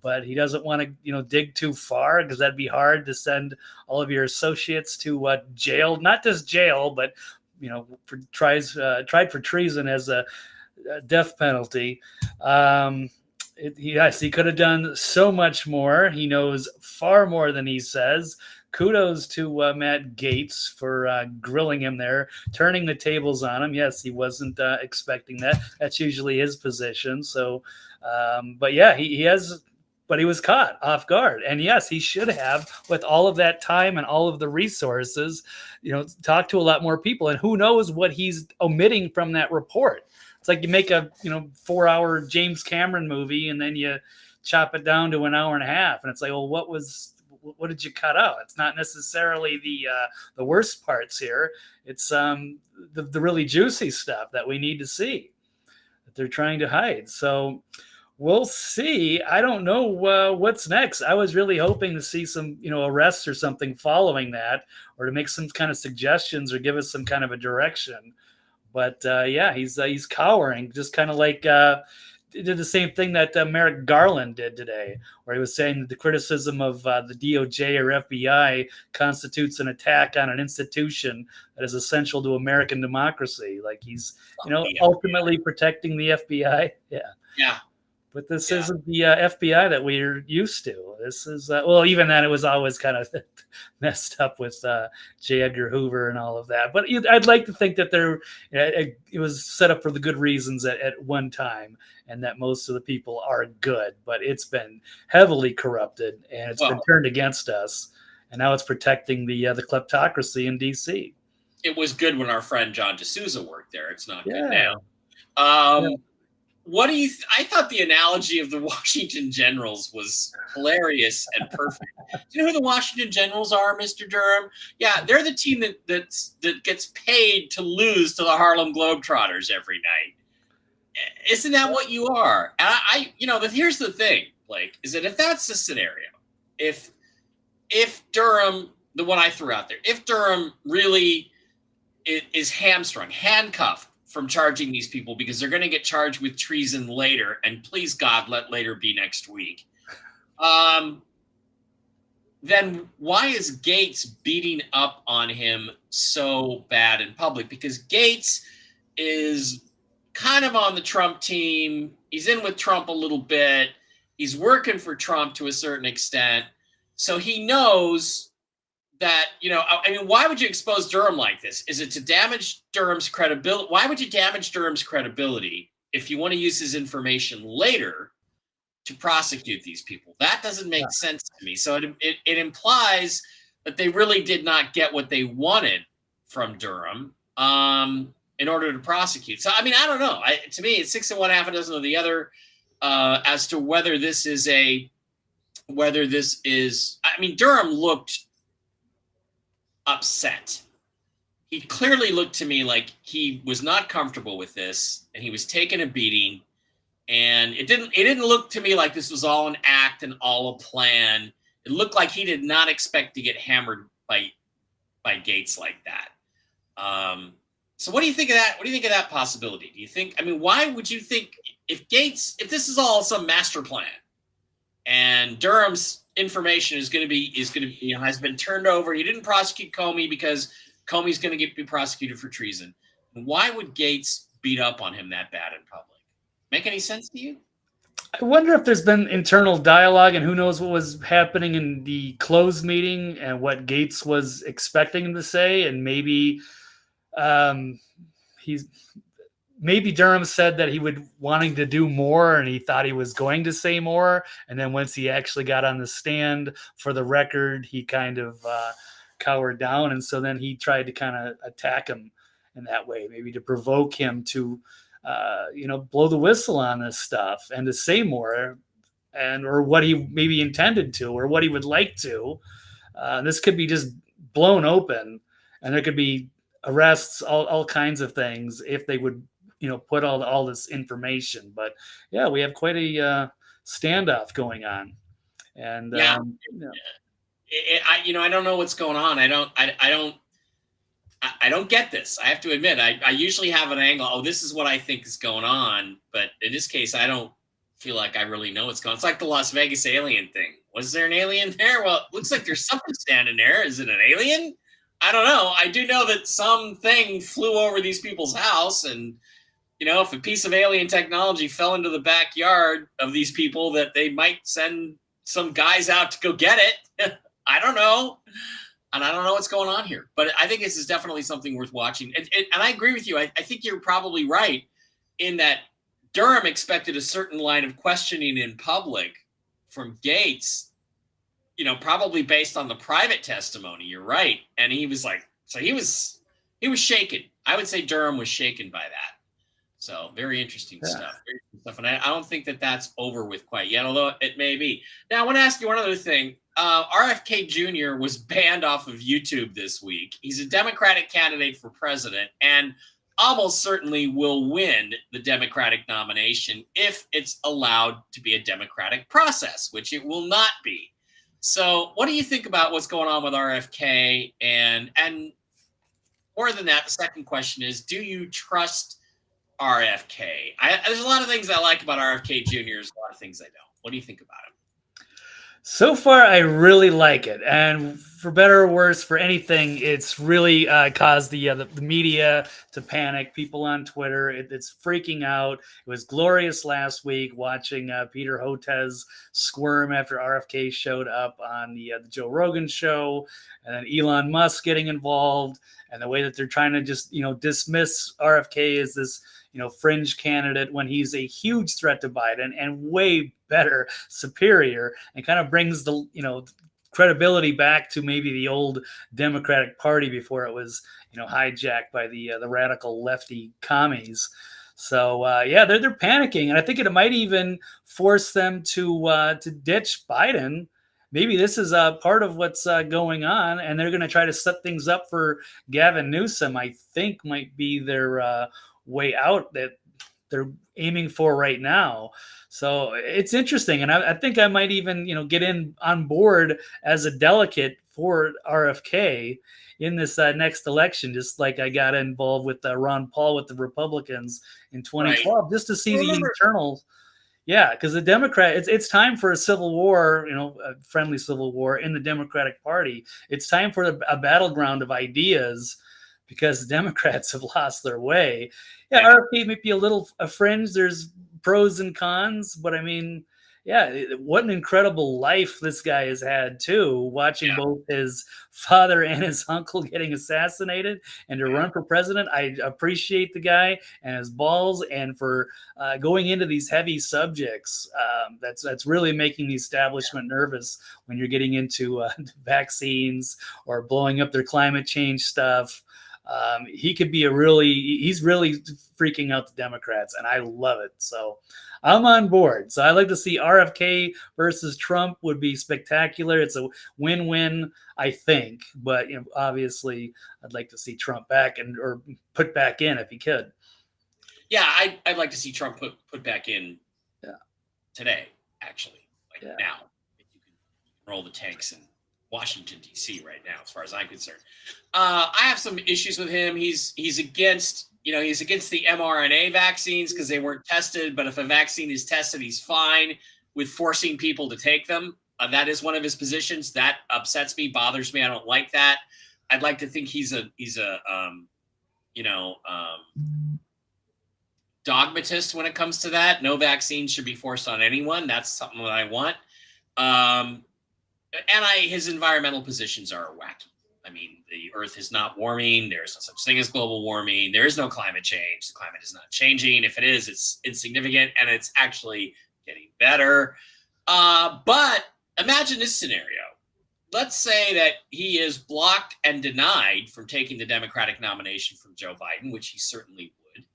but he doesn't want to, dig too far, because that'd be hard to send all of your associates to jail, not just jail, but, tried for treason as a death penalty. Yes, he could have done so much more. He knows far more than he says. Kudos to Matt Gaetz for grilling him there, turning the tables on him. Yes, he wasn't expecting that. That's usually his position. So, but yeah, he has, but he was caught off guard. And yes, he should have, with all of that time and all of the resources, talk to a lot more people. And who knows what he's omitting from that report. It's like you make a 4-hour James Cameron movie and then you chop it down to an hour and a half, and it's like, well, what did you cut out? It's not necessarily the worst parts here. It's the really juicy stuff that we need to see that they're trying to hide. So we'll see. I don't know what's next. I was really hoping to see some arrests or something following that, or to make some kind of suggestions or give us some kind of a direction. But yeah, he's cowering, just kind of like he did the same thing that Merrick Garland did today, where he was saying that the criticism of the DOJ or FBI constitutes an attack on an institution that is essential to American democracy. Like he's, ultimately protecting the FBI. Yeah. Yeah. But this isn't the FBI that we're used to. This is, even then it was always kind of messed up with J. Edgar Hoover and all of that. But I'd like to think that it was set up for the good reasons at one time, and that most of the people are good. But it's been heavily corrupted, and it's been turned against us. And now it's protecting the kleptocracy in D.C. It was good when our friend John D'Souza worked there. It's not good now. What do you? I thought the analogy of the Washington Generals was hilarious and perfect. Do you know who the Washington Generals are, Mr. Durham? Yeah, they're the team that gets paid to lose to the Harlem Globetrotters every night. Isn't that what you are? And here's the thing, Blake, is that if that's the scenario, if Durham, the one I threw out there, if Durham really is handcuffed from charging these people because they're going to get charged with treason later, and please God, let later be next week. Then why is Gaetz beating up on him so bad in public? Because Gaetz is kind of on the Trump team. He's in with Trump a little bit. He's working for Trump to a certain extent. So he knows that, why would you expose Durham like this? Is it to damage Durham's credibility? Why would you damage Durham's credibility if you want to use his information later to prosecute these people? That doesn't make sense to me. So it implies that they really did not get what they wanted from Durham in order to prosecute. So, I don't know. To me, it's 6 and 1, half a dozen of the other as to whether this is Durham looked upset. He clearly looked to me like he was not comfortable with this, and he was taking a beating. And it didn't look to me like this was all an act and all a plan. It looked like he did not expect to get hammered by Gaetz like that. So what do you think of that? What do you think of that possibility? Do you think? Why would you think if this is all some master plan, and Durham's information has been turned over? You didn't prosecute Comey because Comey's going to be prosecuted for treason. Why would Gates beat up on him that bad in public? Make any sense to you? I wonder if there's been internal dialogue, and who knows what was happening in the closed meeting and what Gates was expecting him to say. And maybe maybe Durham said that he would wanting to do more, and he thought he was going to say more. And then once he actually got on the stand for the record, he kind of cowered down. And so then he tried to kind of attack him in that way, maybe to provoke him to blow the whistle on this stuff and to say more, or what he maybe intended to, or what he would like to. This could be just blown open, and there could be arrests, all kinds of things if they would, put all this information. But yeah, we have quite a standoff going on, and I don't know what's going on. I don't get this. I have to admit, I usually have an angle. Oh, this is what I think is going on. But in this case, I don't feel like I really know what's going on. It's like the Las Vegas alien thing. Was there an alien there? Well, it looks like there's something standing there. Is it an alien? I don't know. I do know that something flew over these people's house. And, if a piece of alien technology fell into the backyard of these people, that they might send some guys out to go get it. I don't know. And I don't know what's going on here, but I think this is definitely something worth watching. And I agree with you. I think you're probably right in that Durham expected a certain line of questioning in public from Gates, probably based on the private testimony. You're right. And he was like, so he was shaken. I would say Durham was shaken by that. So very interesting stuff. Very interesting stuff. And I don't think that that's over with quite yet, although it may be. Now, I want to ask you one other thing. RFK Jr. was banned off of YouTube this week. He's a Democratic candidate for president and almost certainly will win the Democratic nomination if it's allowed to be a democratic process, which it will not be. So what do you think about what's going on with RFK? And more than that, the second question is, do you trust RFK? There's a lot of things I like about RFK Jr. There's a lot of things I don't. What do you think about him? So far, I really like it, and for better or worse, for anything, it's really caused the media to panic. People on Twitter, it's freaking out. It was glorious last week watching Peter Hotez squirm after RFK showed up on the Joe Rogan show, and then Elon Musk getting involved, and the way that they're trying to just dismiss RFK as this fringe candidate when he's a huge threat to Biden and way better, superior, and kind of brings the credibility back to maybe the old Democratic Party before it was hijacked by the radical lefty commies. So they're panicking, and I think it might even force them to ditch Biden. Maybe this is part of what's going on, and they're going to try to set things up for Gavin Newsom. I think might be their way out that they're aiming for right now. So it's interesting. And I think I might even, get on board as a delegate for RFK in this next election, just like I got involved with Ron Paul with the Republicans in 2012, right, just to see the internal. Yeah, because the Democrat, it's time for a civil war, a friendly civil war in the Democratic Party. It's time for a battleground of ideas, because the Democrats have lost their way. Yeah, RFK may be a little a fringe. There's pros and cons, but I mean, what an incredible life this guy has had too, watching both his father and his uncle getting assassinated and to run for president. I appreciate the guy and his balls, and for going into these heavy subjects. That's really making the establishment nervous when you're getting into vaccines or blowing up their climate change stuff. He could be he's really freaking out the Democrats, and I love it. So I'm on board. So I like to see RFK versus Trump would be spectacular. It's a win-win, I think. But obviously, I'd like to see Trump back or put back in if he could. Yeah, I'd like to see Trump put back in today, actually, now. You can roll the tanks in Washington, D.C. right now, as far as I'm concerned. I have some issues with him. He's against the mRNA vaccines because they weren't tested. But if a vaccine is tested, he's fine with forcing people to take them. That is one of his positions. That upsets me, bothers me. I don't like that. I'd like to think he's a dogmatist when it comes to that. No vaccine should be forced on anyone. That's something that I want. His environmental positions are wacky. I mean, the Earth is not warming. There's no such thing as global warming. There is no climate change. The climate is not changing. If it is, it's insignificant, and it's actually getting better. But imagine this scenario. Let's say that he is blocked and denied from taking the Democratic nomination from Joe Biden, which he certainly would.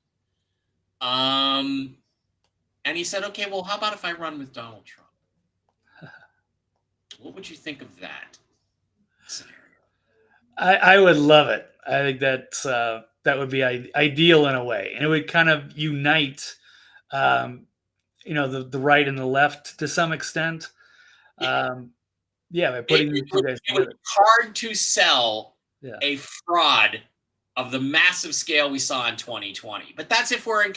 And he said, okay, well, how about if I run with Donald Trump? What would you think of that scenario? I would love it. I think that would be ideal in a way, and it would kind of unite, the right and the left to some extent. By putting these two guys together. It's hard to sell a fraud of the massive scale we saw in 2020. But that's if we're in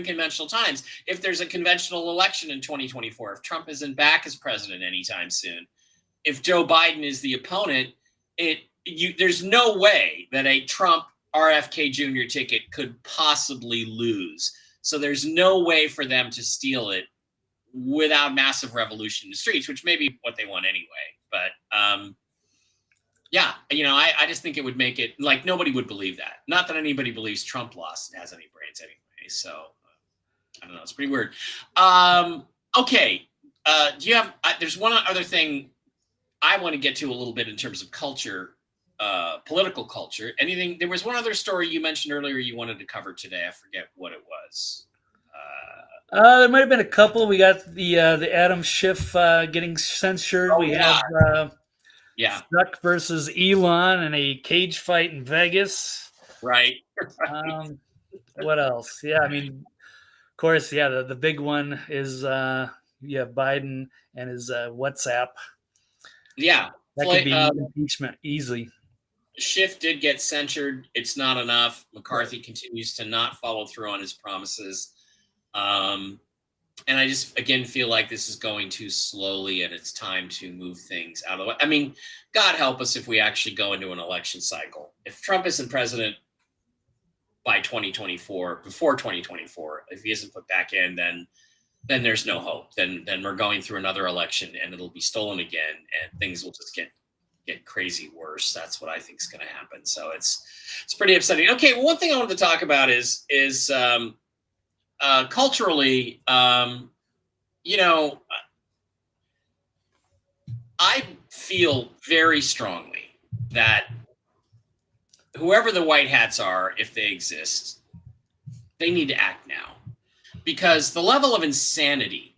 conventional times. If there's a conventional election in 2024, if Trump isn't back as president anytime soon, if Joe Biden is the opponent, there's no way that a Trump RFK Jr. ticket could possibly lose. So there's no way for them to steal it without massive revolution in the streets, which may be what they want anyway. But I just think it would make it like nobody would believe that. Not that anybody believes Trump lost and has any brains anyway. So I don't know. It's pretty weird. Okay. Do you have? There's one other thing I want to get to a little bit in terms of culture, political culture. Anything? There was one other story you mentioned earlier you wanted to cover today. I forget what it was. There might have been a couple. We got the Adam Schiff getting censured. We have Stuck versus Elon in a cage fight in Vegas. Right. What else? Yeah, I mean, of course, the big one is Biden and his WhatsApp. Yeah. That could be impeachment easily. Schiff did get censured. It's not enough. McCarthy continues to not follow through on his promises. And I just, again, feel like this is going too slowly and it's time to move things out of the way. I mean, God help us if we actually go into an election cycle. If Trump isn't president by 2024, before 2024, if he isn't put back in, then there's no hope. Then we're going through another election and it'll be stolen again and things will just get crazy worse. That's what I think is going to happen. So it's pretty upsetting. Okay, well, one thing I wanted to talk about is culturally, I feel very strongly that whoever the white hats are, if they exist, they need to act now, because the level of insanity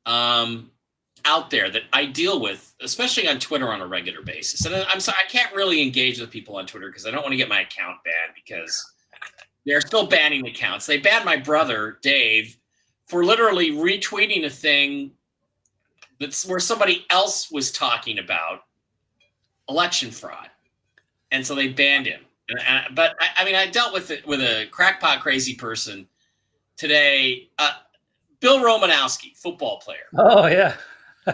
out there that I deal with, especially on Twitter on a regular basis. And I'm sorry, I can't really engage with people on Twitter because I don't want to get my account banned, because they're still banning accounts. They banned my brother, Dave, for literally retweeting a thing where somebody else was talking about election fraud. And so they banned him. But I dealt with it with a crackpot crazy person today. Bill Romanowski, football player. Oh, yeah.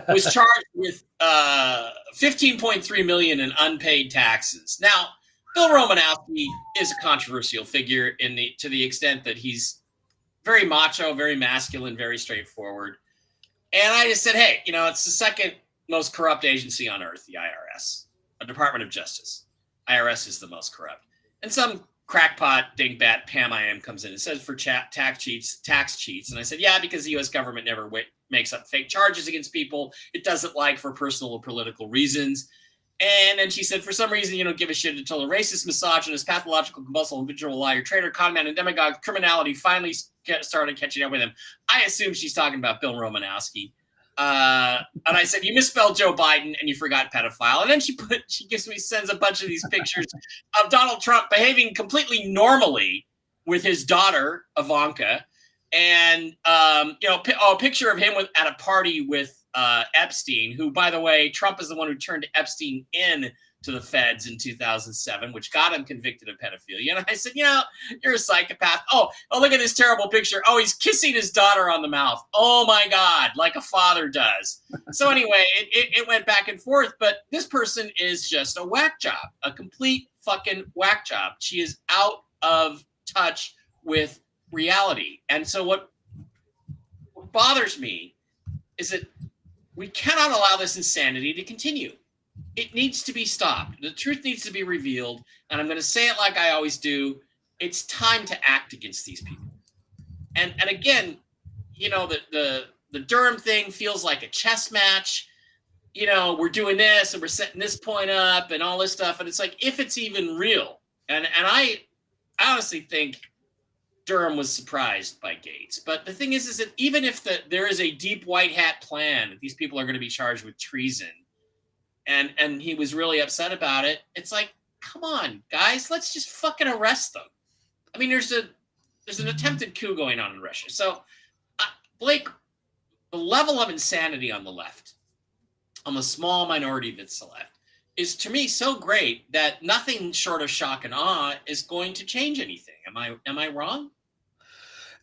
was charged with $15.3 million in unpaid taxes. Now, Bill Romanowski is a controversial figure to the extent that he's very macho, very masculine, very straightforward. And I just said, hey, it's the second most corrupt agency on earth, the IRS, a Department of Justice. IRS is the most corrupt. And some crackpot dingbat Pam I am comes in and says for tax cheats. And I said, yeah, because the U.S. government never makes up fake charges against people it doesn't like for personal or political reasons. And then she said, for some reason, you don't give a shit until a racist, misogynist, pathological, compulsive, habitual liar, traitor, conman, and demagogue criminality finally started catching up with him. I assume she's talking about Bill Romanowski. And I said, you misspelled Joe Biden and you forgot pedophile. And then she sends a bunch of these pictures of Donald Trump behaving completely normally with his daughter, Ivanka. And, a picture of him at a party with Epstein, who, by the way, Trump is the one who turned Epstein in to the feds in 2007, which got him convicted of pedophilia. And I said, you're a psychopath. Oh, look at this terrible picture. Oh, he's kissing his daughter on the mouth. Oh my God, like a father does. So anyway, it went back and forth, but this person is just a whack job, a complete fucking whack job. She is out of touch with reality. And so what bothers me is that we cannot allow this insanity to continue. It needs to be stopped. The truth needs to be revealed. And I'm going to say it like I always do. It's time to act against these people. And again, the Durham thing feels like a chess match. We're doing this and we're setting this point up and all this stuff. And it's like, if it's even real. And I honestly think Durham was surprised by Gates. But the thing is that even if there is a deep white hat plan that these people are going to be charged with treason, and he was really upset about it, it's like, come on, guys, let's just fucking arrest them. I mean, there's an attempted coup going on in Russia. So, Blake, the level of insanity on the left, on the small minority that's the left, is to me so great that nothing short of shock and awe is going to change anything. Am I wrong?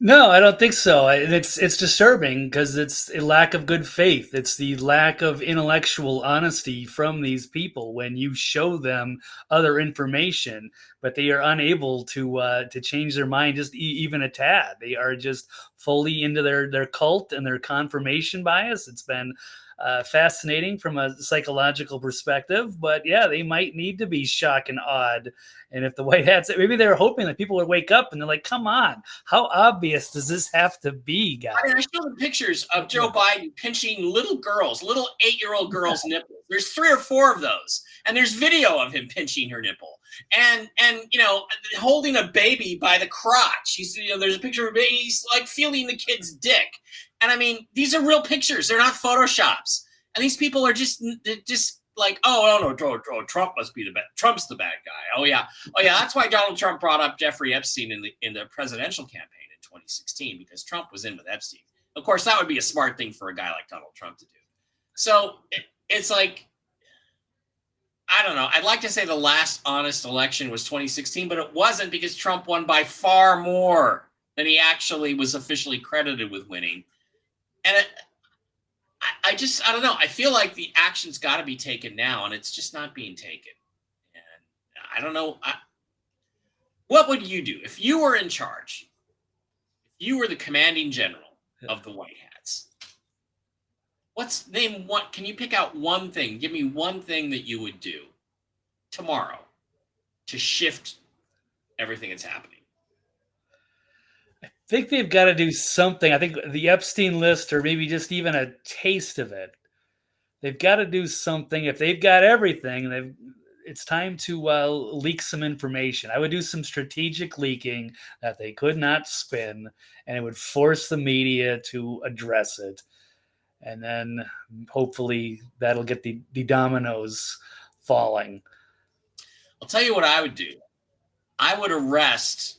No, I don't think so. It's disturbing because it's a lack of good faith. It's the lack of intellectual honesty from these people when you show them other information, but they are unable to change their mind just even a tad. They are just fully into their cult and their confirmation bias. It's been fascinating from a psychological perspective, but yeah, they might need to be shock and awed. And if the white hats, maybe they're hoping that people would wake up and they're like, come on, how obvious does this have to be, guys? I mean, I showed them pictures of Joe Biden pinching little 8-year-old girls' nipples. There's 3 or 4 of those. And there's video of him pinching her nipple. And holding a baby by the crotch. There's a picture of a baby, he's like feeling the kid's dick. And I mean, these are real pictures. They're not Photoshops. And these people are just like, no, Trump must be Trump's the bad guy. Oh yeah. That's why Donald Trump brought up Jeffrey Epstein in the presidential campaign in 2016, because Trump was in with Epstein. Of course, that would be a smart thing for a guy like Donald Trump to do. So it's like, I don't know. I'd like to say the last honest election was 2016, but it wasn't, because Trump won by far more than he actually was officially credited with winning. And I don't know. I feel like the action's got to be taken now, and it's just not being taken. And I don't know. What would you do if you were in charge? If you were the commanding general of the White Hats? Can you pick out one thing? Give me one thing that you would do tomorrow to shift everything that's happening. I think they've got to do something. I think the Epstein list, or maybe just even a taste of it, they've got to do something. If they've got everything, it's time to leak some information. I would do some strategic leaking that they could not spin, and it would force the media to address it. And then hopefully that'll get the dominoes falling. I'll tell you what I would do. I would arrest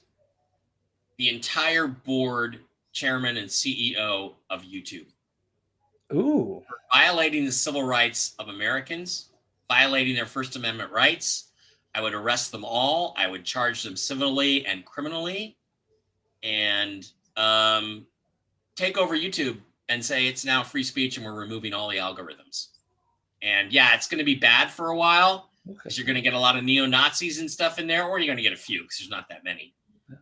the entire board, chairman, and CEO of YouTube. Ooh. For violating the civil rights of Americans, violating their First Amendment rights. I would arrest them all. I would charge them civilly and criminally, and take over YouTube and say it's now free speech and we're removing all the algorithms. And yeah, it's going to be bad for a while, because you're going to get a lot of neo-Nazis and stuff in there, or you're going to get a few because there's not that many.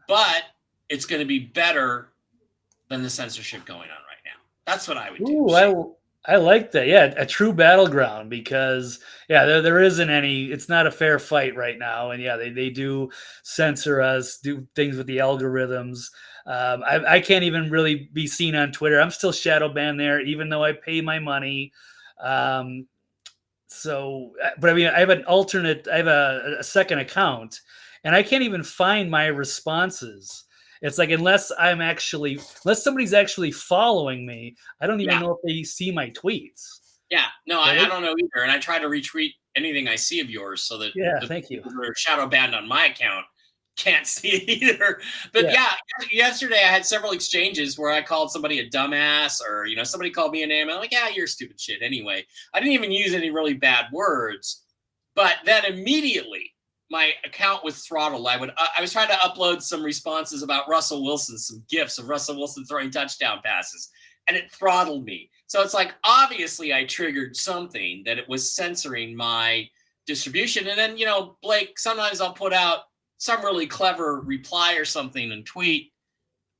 But it's going to be better than the censorship going on right now. That's what I would do. Ooh, I like that. Yeah, a true battleground, because there isn't any. It's not a fair fight right now, and they do censor us, do things with the algorithms. I can't even really be seen on Twitter. I'm still shadow banned there, even though I pay my money. But I mean, I have a second account, and I can't even find my responses. It's like, unless somebody's actually following me, I don't even know if they see my tweets. Yeah, no, right? I don't know either. And I try to retweet anything I see of yours so that thank you. People who are shadow banned on my account can't see it either. But yesterday I had several exchanges where I called somebody a dumbass, or somebody called me a name. I'm like, you're stupid shit anyway. I didn't even use any really bad words, But then immediately my account was throttled. I was trying to upload some responses about Russell Wilson, some GIFs of Russell Wilson throwing touchdown passes, and it throttled me. So it's like, obviously I triggered something that it was censoring my distribution. And then, Blake, sometimes I'll put out some really clever reply or something and tweet,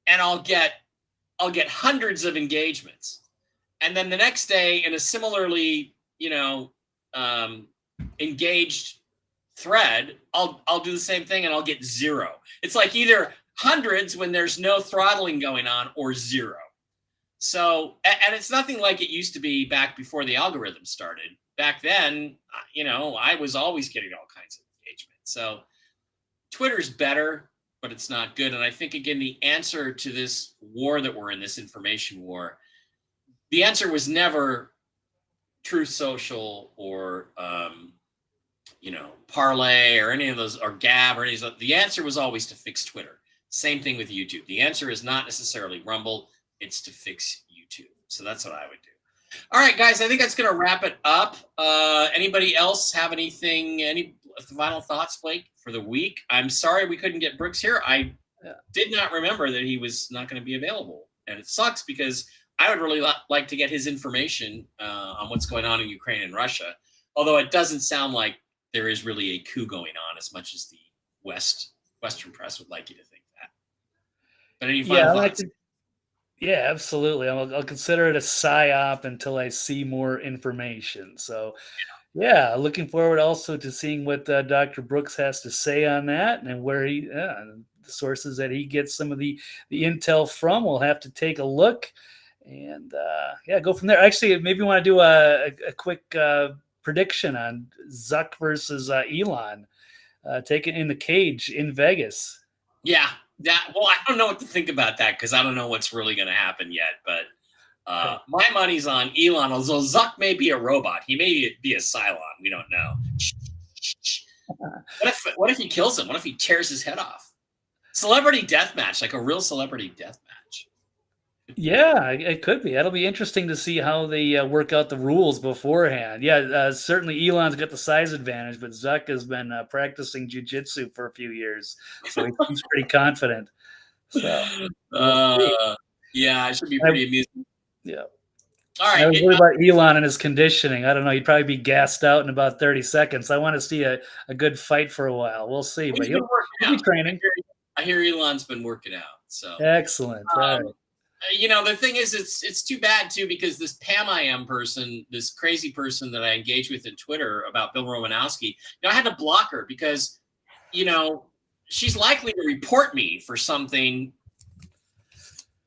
and I'll get hundreds of engagements. And then the next day in a similarly, engaged thread, I'll do the same thing and I'll get 0. It's like either hundreds when there's no throttling going on or 0. So, and it's nothing like it used to be back before the algorithm started. Back then, I was always getting all kinds of engagement. So Twitter's better, but it's not good. And I think, again, the answer to this war that we're in, this information war, the answer was never Truth Social or, Parlay or any of those, or Gab or any of those. The answer was always to fix Twitter. Same thing with YouTube. The answer is not necessarily Rumble. It's to fix YouTube. So that's what I would do. All right, guys, I think that's going to wrap it up. Anybody else have anything, any final thoughts, Blake, for the week? I'm sorry we couldn't get Brooks here. I did not remember that he was not going to be available. And it sucks because I would really like to get his information on what's going on in Ukraine and Russia, although it doesn't sound like there is really a coup going on as much as the Western press would like you to think that. But any final thoughts? Yeah, absolutely. I'll consider it a psyop until I see more information. So, yeah, looking forward also to seeing what Dr. Brooks has to say on that and where the sources that he gets some of the intel from. We'll have to take a look and, go from there. Actually, maybe want to do a quick prediction on Zuck versus Elon taken in the cage in Vegas. Yeah. I don't know what to think about that because I don't know what's really going to happen yet. But my money's on Elon. Although Zuck may be a robot, he may be a Cylon. We don't know. What if he kills him? What if he tears his head off? Celebrity death match, like a real celebrity death match. Yeah, it could be. That'll be interesting to see how they work out the rules beforehand. Yeah, certainly Elon's got the size advantage, but Zuck has been practicing jiu-jitsu for a few years, so he's pretty confident. So, yeah, it should be pretty amusing. Yeah. All right. I was worried about Elon and his conditioning. I don't know. He'd probably be gassed out in about 30 seconds. I want to see a good fight for a while. We'll see. But he'll be training. I hear Elon's been working out. So excellent. Right. The thing is, it's too bad too because this Pam I Am person, this crazy person that I engage with in Twitter about Bill Romanowski, I had to block her because, she's likely to report me for something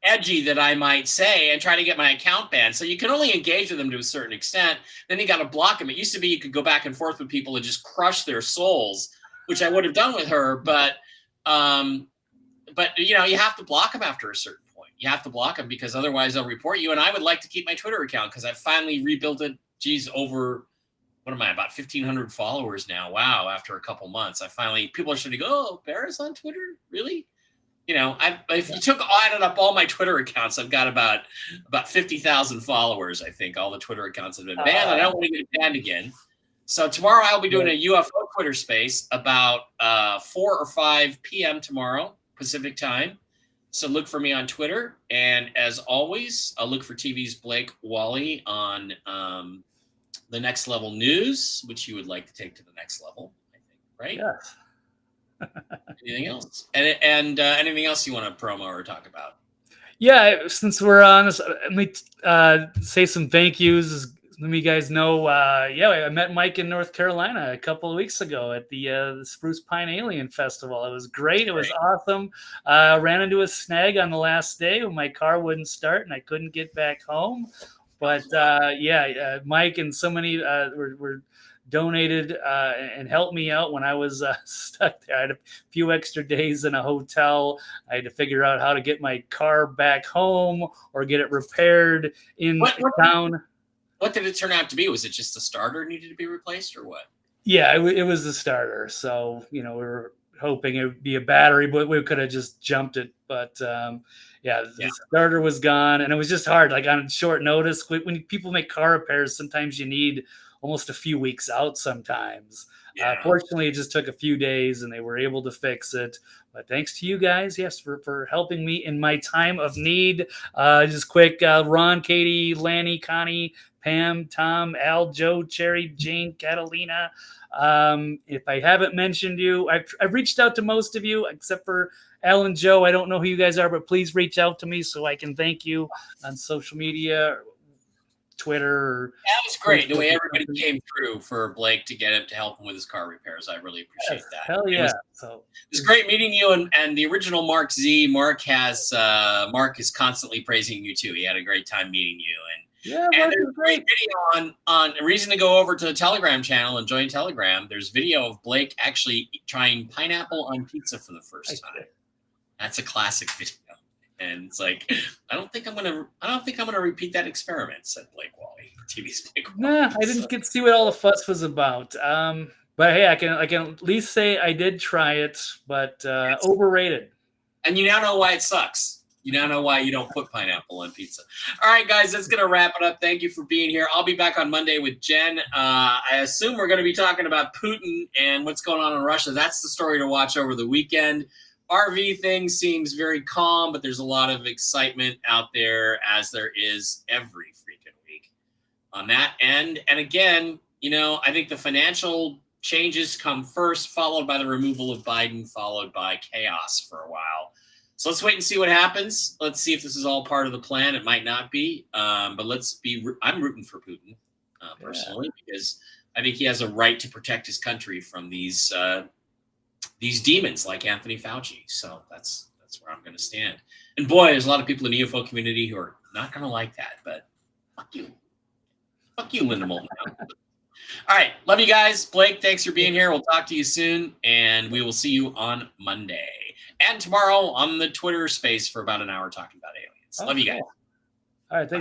edgy that I might say and try to get my account banned. So you can only engage with them to a certain extent. Then you got to block them. It used to be you could go back and forth with people and just crush their souls, which I would have done with her. But you have to block them after a certain point. You have to block them because otherwise they'll report you. And I would like to keep my Twitter account because I finally rebuilt it. Over, what am I, about 1,500 followers now. Wow. After a couple months, people are starting to go, oh, Barra's on Twitter? Really? If you added up all my Twitter accounts, I've got about 50,000 followers. I think all the Twitter accounts have been banned. I don't want to get banned again. So tomorrow I'll be doing a UFO Twitter space about 4 or 5 p.m. tomorrow, Pacific time. So look for me on Twitter. And as always, I'll look for TV's Blake Wally on the Next Level News, which you would like to take to the next level, I think, right? Yes. Anything else? And anything else you want to promo or talk about? Yeah, since we're on this, let me say some thank yous. Let me guys know. I met Mike in North Carolina a couple of weeks ago at the Spruce Pine Alien Festival. It was great. It was awesome. Ran into a snag on the last day when my car wouldn't start and I couldn't get back home. But Mike and so many were donated and helped me out when I was stuck there. I had a few extra days in a hotel. I had to figure out how to get my car back home or get it repaired in town. What did it turn out to be? Was it just the starter needed to be replaced or what? Yeah, it was the starter. So, we were hoping it would be a battery, but we could have just jumped it. But the starter was gone and it was just hard, like on short notice. When people make car repairs, sometimes you need almost a few weeks out sometimes. Yeah. Fortunately, it just took a few days and they were able to fix it. But thanks to you guys, yes, for helping me in my time of need. Just quick, Ron, Katie, Lanny, Connie, Pam, Tom, Al, Joe, Cherry, Jane, Catalina. If I haven't mentioned you, I've reached out to most of you except for Al and Joe. I don't know who you guys are, but please reach out to me so I can thank you on social media, Twitter. That was great. The way everybody came through for Blake to get him to help him with his car repairs. I really appreciate that. Hell yeah. It was great meeting you and the original Mark Z. Mark is constantly praising you too. He had a great time meeting you. And there's a great video on a reason to go over to the Telegram channel and join Telegram. There's video of Blake actually trying pineapple on pizza for the first time. That's a classic video. And it's like, I don't think I'm gonna repeat that experiment, said Blake Wally. TV's Blake Wally. Nah, I didn't get to see what all the fuss was about. But hey, I can at least say I did try it, but overrated. And you now know why it sucks. You now know why you don't put pineapple on pizza. All right, guys, that's going to wrap it up. Thank you for being here. I'll be back on Monday with Jen. I assume we're going to be talking about Putin and what's going on in Russia. That's the story to watch over the weekend. RV thing seems very calm, but there's a lot of excitement out there, as there is every freaking week on that end. And again, I think the financial changes come first, followed by the removal of Biden, followed by chaos for a while. So let's wait and see what happens. Let's see if this is all part of the plan. It might not be, but I'm rooting for Putin personally, because I think he has a right to protect his country from these demons like Anthony Fauci. So that's where I'm going to stand. And boy, there's a lot of people in the UFO community who are not going to like that, but fuck you, Linda Moulton. All right. Love you guys. Blake, thanks for being here. We'll talk to you soon, and we will see you on Monday. And tomorrow on the Twitter space for about an hour talking about aliens. Love you guys. All right. Thanks.